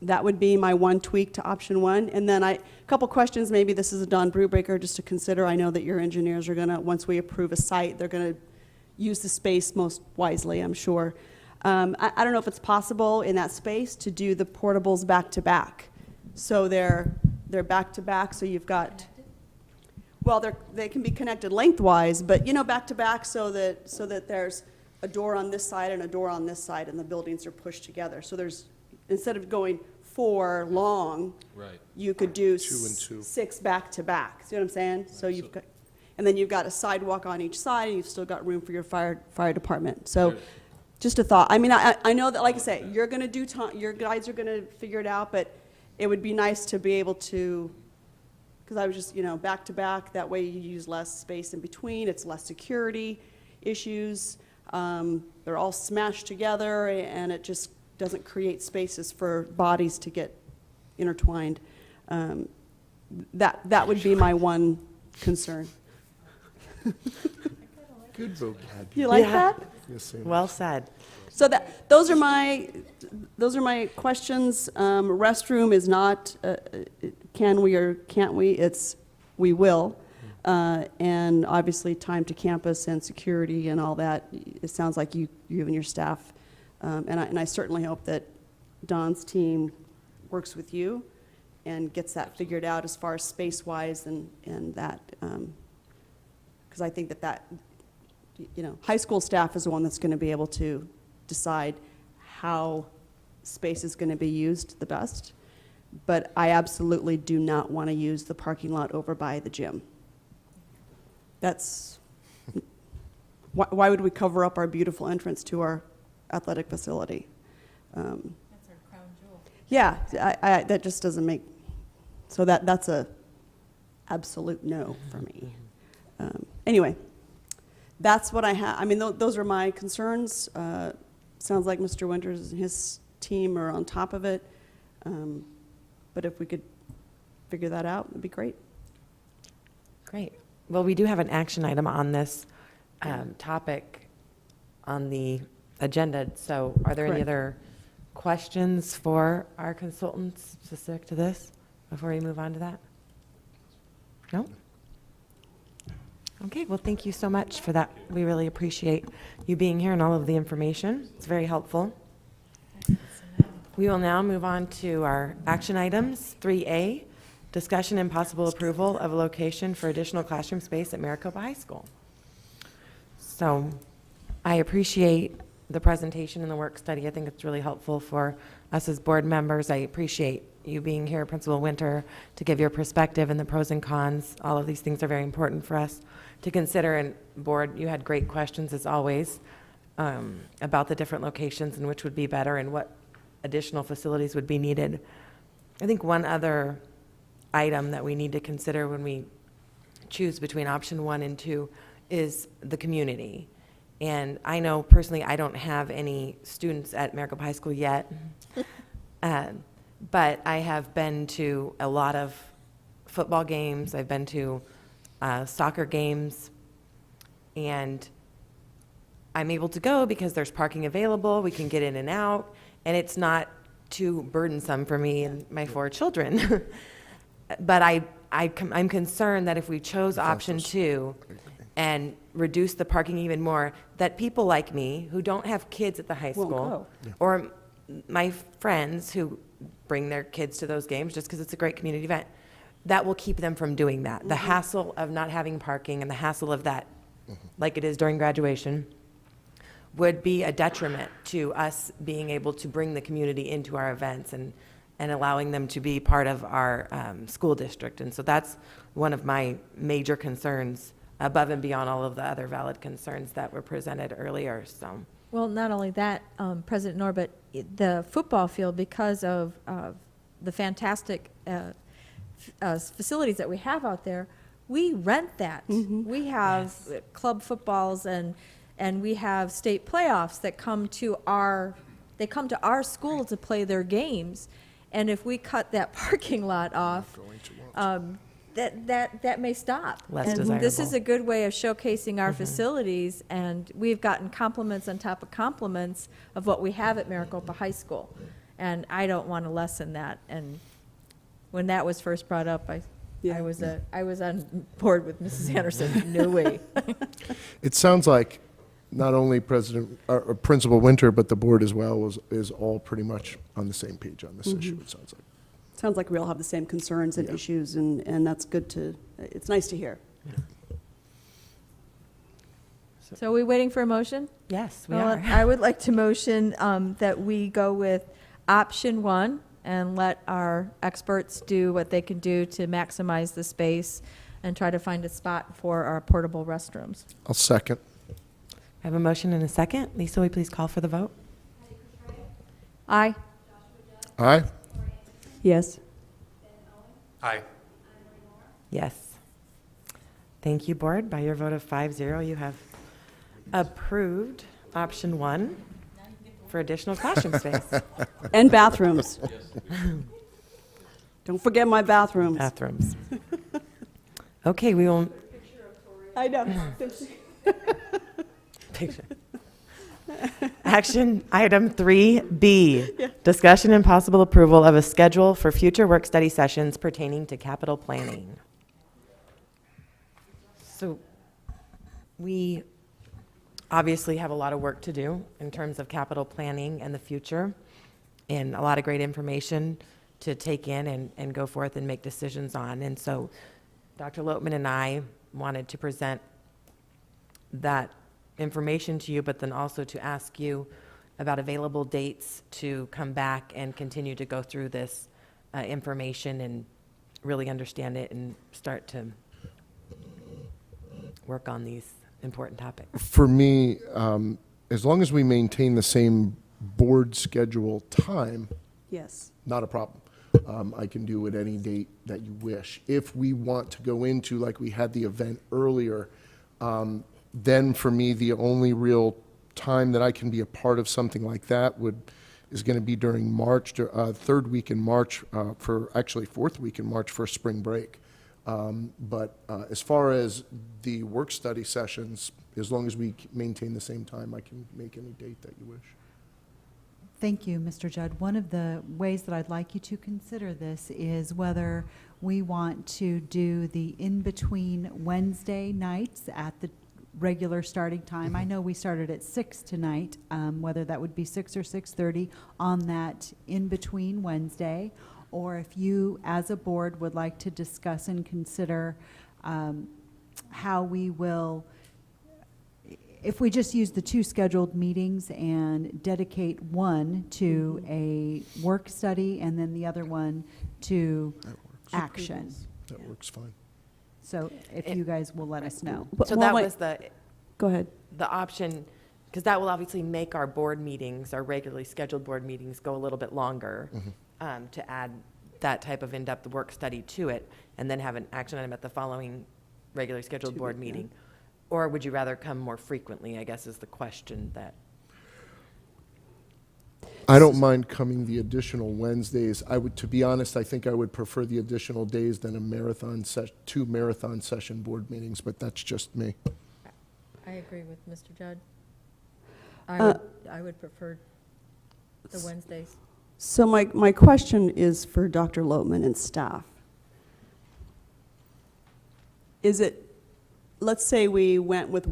that would be my one tweak to option one. And then a couple questions, maybe this is a Don Brewbaker just to consider. I know that your engineers are gonna, once we approve a site, they're gonna use the space most wisely, I'm sure. I don't know if it's possible in that space to do the portables back to back. So they're back to back, so you've got, well, they can be connected lengthwise, but back to back so that there's a door on this side and a door on this side and the buildings are pushed together. So there's, instead of going 4 long, Right. you could do 2 and 2. 6 back to back. See what I'm saying? So you've got, and then you've got a sidewalk on each side and you've still got room for your fire department. So Sure. just a thought. I mean, I know that, like I say, you're going to do time, your guys are going to figure it out, but it would be nice to be able to, because I was just, back to back, that way you use less space in between, it's less security issues. They're all smashed together, and it just doesn't create spaces for bodies to get intertwined. That would be my one concern. Good vocab. You like Yeah. that? Yes, sir. Well said. So those are my questions. Restroom is not, can we or can't we? It's, we will. And obviously, time to campus and security and all that, it sounds like you and your staff. And I certainly hope that Don's team works with you and gets that figured out as far as space-wise and that, because I think that, you know, high school staff is the one that's going to be able to decide how space is going to be used the best. But I absolutely do not want to use the parking lot over by the gym. That's, why would we cover up our beautiful entrance to our athletic facility? That's our crown jewel. Yeah, that just doesn't make, so that's a absolute no for me. Anyway, that's what I have. I mean, those are my concerns. Sounds like Mr. Winters and his team are on top of it. But if we could figure that out, it'd be great. Great. Well, we do have an action item on this topic on the agenda. So are there any Correct. other questions for our consultants specific to this before we move on to that? No? Okay, well, thank you so much for that. We really appreciate you being here and all of the information. It's very helpful. We will now move on to our action items. 3A, discussion and possible approval of a location for additional classroom space at Maricopa High School. So I appreciate the presentation and the work study. I think it's really helpful for us as board members. I appreciate you being here, Principal Winter, to give your perspective and the pros and cons. All of these things are very important for us to consider. And board, you had great questions as always about the different locations and which would be better and what additional facilities would be needed. I think one other item that we need to consider when we choose between option 1 and 2 is the community. And I know personally I don't have any students at Maricopa High School yet, but I have been to a lot of football games. I've been to soccer games, and I'm able to go because there's parking available. We can get in and out, and it's not too burdensome for me and my 4 children. But I'm concerned that if we chose option 2 and reduce the parking even more, that people like me who don't have kids at the high Won't school, or my friends who bring their kids to those games just because it's a great community event, that will keep them from doing that. The hassle of not having parking and the hassle of that, like it is during graduation, would be a detriment to us being able to bring the community into our events and allowing them to be part of our school district. And so that's one of my major concerns, above and beyond all of the other valid concerns that were presented earlier. So, Well, not only that, President Nor, but the football field, because of the fantastic facilities that we have out there, we rent that. We have club footballs and we have state playoffs that come to our school to play their games. And if we cut that parking lot off, that may stop. Less and desirable. This is a good way of showcasing our facilities, and we've gotten compliments on top of compliments of what we have at Maricopa High School. And I don't want to lessen that. And when that was first brought up, I was on board with Mrs. Anderson. No way. It sounds like not only Principal Winter, but the board as well is all pretty much on the same page on this issue, it sounds like. Sounds like we all have the same concerns and issues, and that's good to, it's nice to hear. So are we waiting for a motion? yes, we Well, are. I would like to motion that we go with option 1 and let our experts do what they can do to maximize the space and try to find a spot for our portable restrooms. I'll second. I have a motion and a second. Lisa, will you please call for the vote? Aye. Aye? Yes. Aye. Yes. Thank you, board. By your vote of 5-0, you have approved option 1 for additional classroom space. And bathrooms. Don't forget my bathrooms. Bathrooms. Okay, we will. I know. Picture. Action item 3B, discussion and possible approval of a schedule for future work study sessions pertaining to capital planning. So we obviously have a lot of work to do in terms of capital planning and the future, and a lot of great information to take in and go forth and make decisions on. And so Dr. Loatman and I wanted to present that information to you, but then also to ask you about available dates to come back and continue to go through this information and really understand it and start to work on these important topics. For me, as long as we maintain the same board schedule time, Yes. not a problem. I can do it any date that you wish. If we want to go into, like we had the event earlier, then for me, the only real time that I can be a part of something like that is going to be during March, third week in March, fourth week in March for spring break. But as far as the work study sessions, as long as we maintain the same time, I can make any date that you wish. Thank you, Mr. Judd. One of the ways that I'd like you to consider this is whether we want to do the in-between Wednesday nights at the regular starting time. I know we started at 6 tonight, whether that would be 6 or 6:30 on that in-between Wednesday, or if you, as a board, would like to discuss and consider how we will, if we just use the 2 scheduled meetings and dedicate one to a work study and then the other one to That works. action. That works fine. So if you guys will let us know. So Well, that wait. was Go ahead. the option, because that will obviously make our board meetings, our regularly scheduled board meetings, go a little bit longer, to add that type of in-depth work study to it, and then have an action item at the following regularly scheduled board meeting. Or would you rather come more frequently, I guess is the question that. I don't mind coming the additional Wednesdays. To be honest, I think I would prefer the additional days than a 2 marathon session board meetings, but that's just me. I agree with Mr. Judd. Uh, I would prefer the Wednesdays. So my question is for Dr. Loatman and staff. Is it, let's say we went with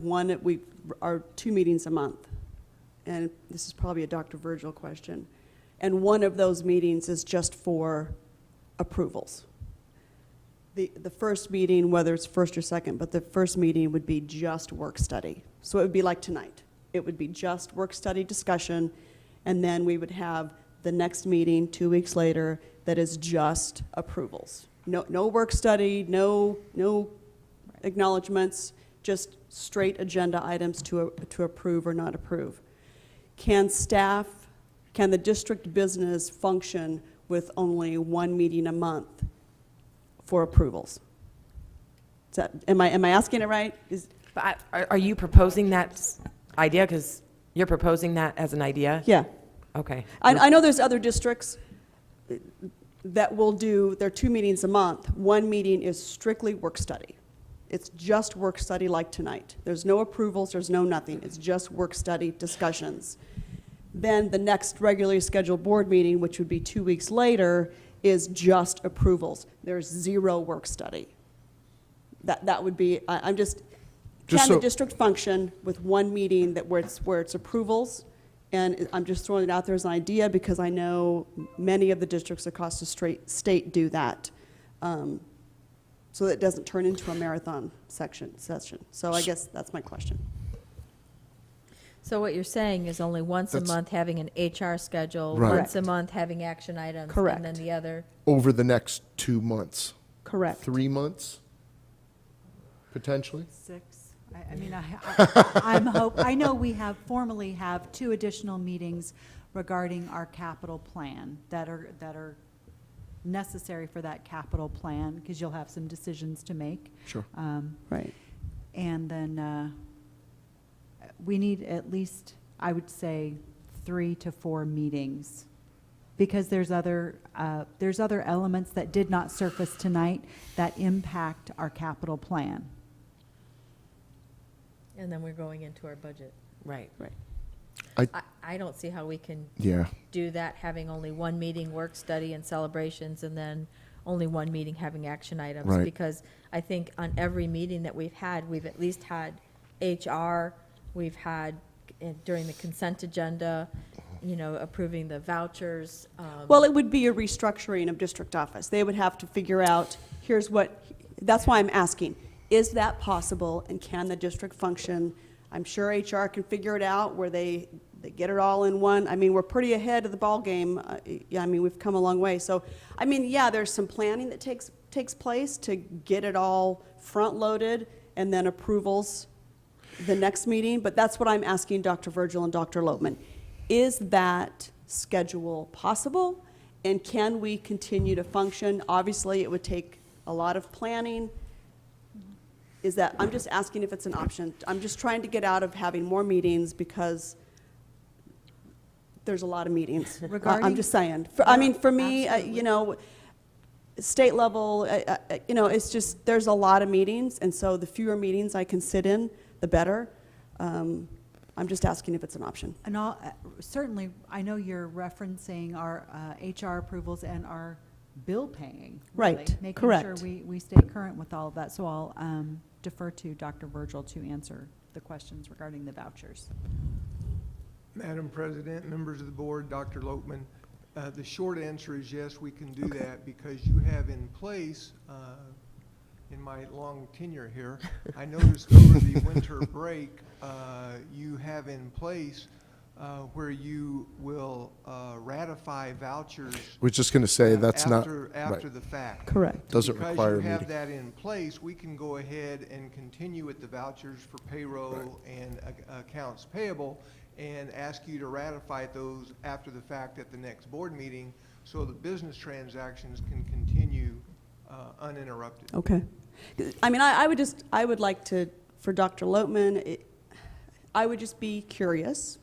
our 2 meetings a month, and this is probably a Dr. Virgil question, and one of those meetings is just for approvals. The first meeting, whether it's first or second, but the first meeting would be just work study. So it would be like tonight. It would be just work study discussion, and then we would have the next meeting 2 weeks later that is just approvals. No work study, no acknowledgements, just straight agenda items to approve or not approve. Can the district business function with only 1 meeting a month for approvals? Am I asking it right? But are you proposing that idea? Because you're proposing that as an idea? Yeah. Okay. I know there's other districts that will do their 2 meetings a month. 1 meeting is strictly work study. It's just work study like tonight. There's no approvals, there's no nothing. It's just work study discussions. Then the next regularly scheduled board meeting, which would be 2 weeks later, is just approvals. There's 0 work study. That would be, I'm just can the district function with 1 meeting where it's approvals? And I'm just throwing it out there as an idea because I know many of the districts across the state do that. So that it doesn't turn into a marathon session. So I guess that's my question. So what you're saying is only once a That's- month having an HR schedule, Right. once a month having action items. Correct. And then the other, Over the next 2 months, Correct. 3 months, potentially? 6. I mean, I know we formally have 2 additional meetings regarding our capital plan that are necessary for that capital plan, because you'll have some decisions to make. Sure. Right. And then we need at least I would say 3 to 4 meetings. Because there's other elements that did not surface tonight that impact our capital plan. And then we're going into our budget. Right. I don't see how we can Yeah. do that, having only one meeting, work study and celebrations, and then only one meeting having action items. Right. Because I think on every meeting that we've had, we've at least had HR, we've had during the consent agenda, approving the vouchers. Well, it would be a restructuring of district office. They would have to figure out, that's why I'm asking, is that possible, and can the district function? I'm sure HR can figure it out where they get it all in one. I mean, we're pretty ahead of the ballgame. Yeah, I mean, we've come a long way. So, I mean, yeah, there's some planning that takes place to get it all front-loaded and then approvals the next meeting. But that's what I'm asking Dr. Virgil and Dr. Lopman. Is that schedule possible? And can we continue to function? Obviously, it would take a lot of planning. I'm just asking if it's an option. I'm just trying to get out of having more meetings because there's a lot of meetings. I'm just saying. For me, state level, it's just, there's a lot of meetings, and so the fewer meetings I can sit in, the better. I'm just asking if it's an option. And certainly, I know you're referencing our HR approvals and our bill paying. Right, really, making correct. sure we stay current with all of that. So I'll defer to Dr. Virgil to answer the questions regarding the vouchers. Madam President, members of the board, Dr. Lopman, the short answer is yes, we can do that because you have in place, in my long tenure here, I noticed over the winter break, you have in place where you will ratify vouchers. We're just going to say that's after right. the fact. Correct. Doesn't require a Because you have meeting. that in place, we can go ahead and continue with the vouchers for payroll and accounts payable and ask you to ratify those after the fact at the next board meeting so the business transactions can continue uninterrupted. Okay. I mean, I would like to, for Dr. Lopman, I would just be curious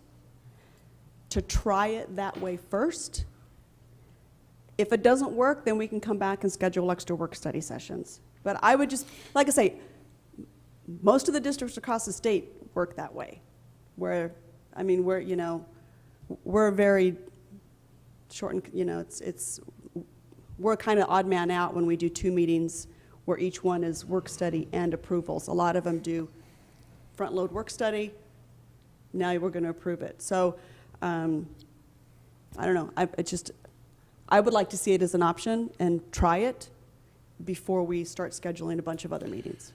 to try it that way first. If it doesn't work, then we can come back and schedule extra work study sessions. But I would just, like I say, most of the districts across the state work that way, where, I mean, we're very short and, we're kind of odd man out when we do 2 meetings where each one is work study and approvals. A lot of them do front load work study. Now we're going to approve it. So, I don't know. I would like to see it as an option and try it before we start scheduling a bunch of other meetings.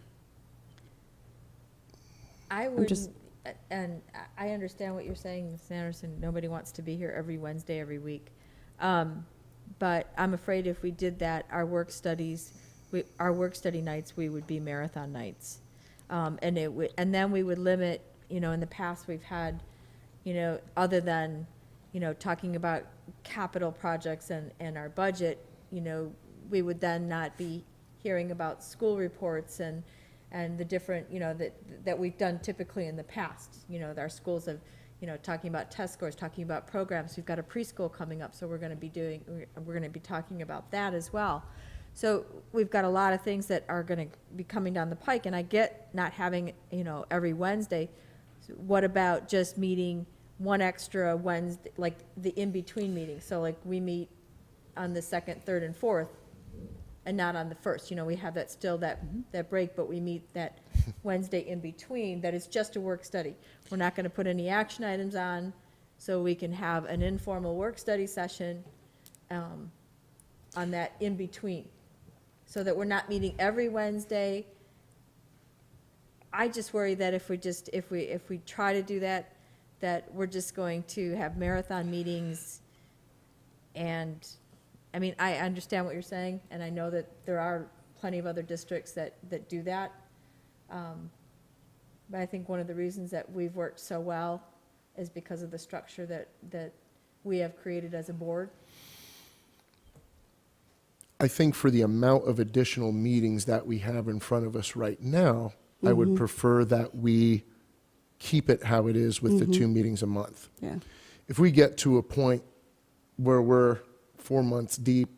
I wouldn't, and I understand what you're saying, Ms. Anderson. Nobody wants to be here every Wednesday, every week. But I'm afraid if we did that, our work study nights, we would be marathon nights. And then we would limit, in the past we've had, other than, talking about capital projects and our budget, we would then not be hearing about school reports and the different, that we've done typically in the past. Our schools have, talking about test scores, talking about programs. We've got a preschool coming up, so we're going to be talking about that as well. So we've got a lot of things that are going to be coming down the pike, and I get not having, every Wednesday. So what about just meeting one extra Wednesday, like the in-between meeting? So like we meet on the 2nd, 3rd, and 4th, and not on the 1st. We have that still, that break, but we meet that Wednesday in between, that is just a work study. We're not going to put any action items on, so we can have an informal work study session on that in between, so that we're not meeting every Wednesday. I just worry that if we try to do that, that we're just going to have marathon meetings. And I mean, I understand what you're saying, and I know that there are plenty of other districts that do that. But I think one of the reasons that we've worked so well is because of the structure that we have created as a board. I think for the amount of additional meetings that we have in front of us right now, I would prefer that we keep it how it is with the 2 meetings a month. Yeah. If we get to a point where we're 4 months deep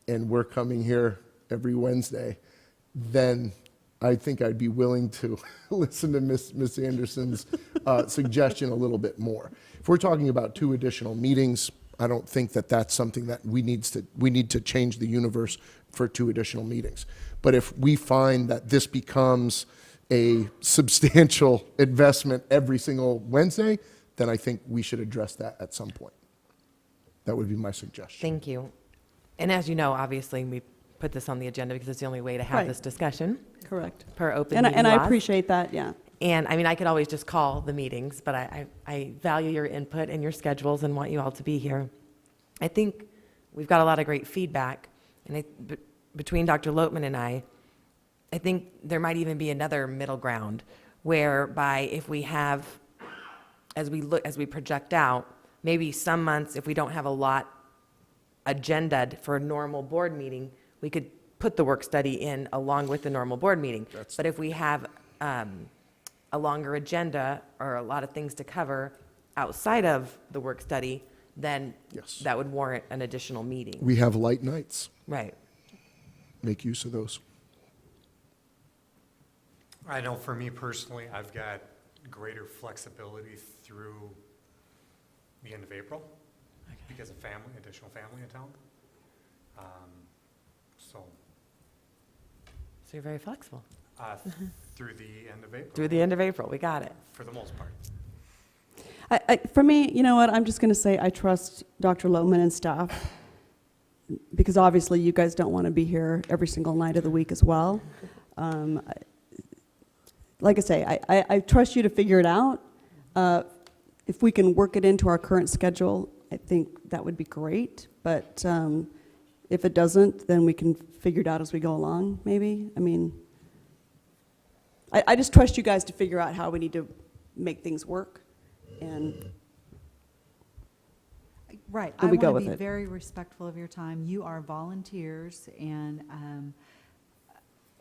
and we're coming here every Wednesday, then I think I'd be willing to listen to Ms. Anderson's suggestion a little bit more. If we're talking about 2 additional meetings, I don't think that that's something that we need to change the universe for 2 additional meetings. But if we find that this becomes a substantial investment every single Wednesday, then I think we should address that at some point. That would be my suggestion. Thank you. And as you know, obviously, we put this on the agenda because it's the only way to have Right. this discussion Correct. per open And meeting I laws. appreciate that, yeah. And I mean, I could always just call the meetings, but I value your input and your schedules and want you all to be here. I think we've got a lot of great feedback, and between Dr. Loatman and I think there might even be another middle ground whereby if we have, as we project out, maybe some months, if we don't have a lot agenda'd for a normal board meeting, we could put the work study in along with the normal board meeting. But if we have a longer agenda or a lot of things to cover outside of the work study, then Yes. that would warrant an additional meeting. We have light nights. Right. Make use of those. I know for me personally, I've got greater flexibility through the end of April because of additional family in town. So So you're very flexible. through the end of April. Through the end of April, we got it. For the most part. For me, you know what, I'm just going to say I trust Dr. Loatman and staff, because obviously you guys don't want to be here every single night of the week as well. Like I say, I trust you to figure it out. If we can work it into our current schedule, I think that would be great. But if it doesn't, then we can figure it out as we go along, maybe. I mean, I just trust you guys to figure out how we need to make things work. And Right. And we go I want with to be it. very respectful of your time. You are volunteers, and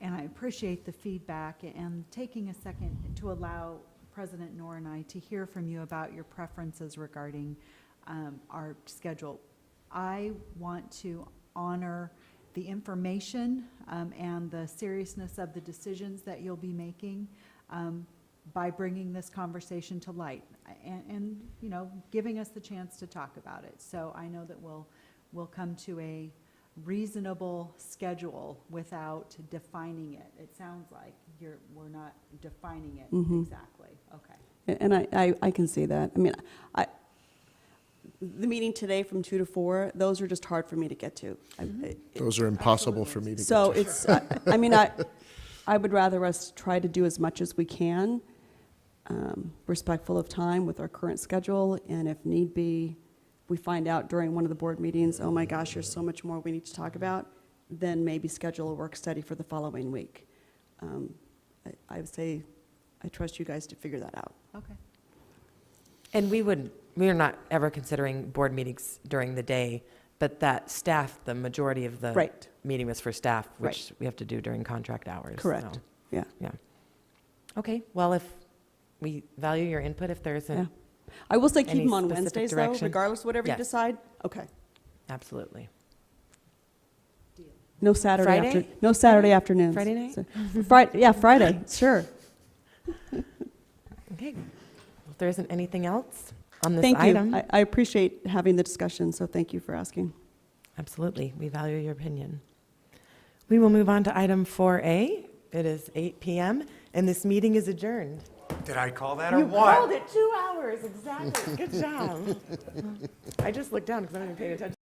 I appreciate the feedback and taking a second to allow President Noor and I to hear from you about your preferences regarding our schedule. I want to honor the information and the seriousness of the decisions that you'll be making by bringing this conversation to light and you know, giving us the chance to talk about it. So I know that we'll come to a reasonable schedule without defining it. It sounds like we're not defining it exactly. Okay. And I can see that. I mean, the meeting today from 2 to 4, those are just hard for me to get to. Those are impossible for me to get So to. it's, I mean, I would rather us try to do as much as we can, respectful of time with our current schedule, and if need be, we find out during one of the board meetings, oh my gosh, there's so much more we need to talk about, then maybe schedule a work study for the following week. I would say, I trust you guys to figure that out. Okay. And we are not ever considering board meetings during the day, but that staff, the majority of the Right. meeting was for staff, which Right. we have to do during contract hours. Correct, so, yeah. Yeah. Okay, well, if we value your input, if there Yeah. isn't, I will say keep Any them on specific Wednesdays, though, direction? regardless of whatever you Yes. decide. Okay. absolutely. No Saturday Friday? No Saturday afternoons. Friday night? So- Friday, sure. Okay, if there isn't anything else on this Thank you. item. I appreciate having the discussion, so thank you for asking. Absolutely, we value your opinion. We will move on to item 4A. It is 8 PM, and this meeting is adjourned. Did I call that or You what? called it 2 hours, exactly. Good job. I just looked down because I wasn't even paying attention.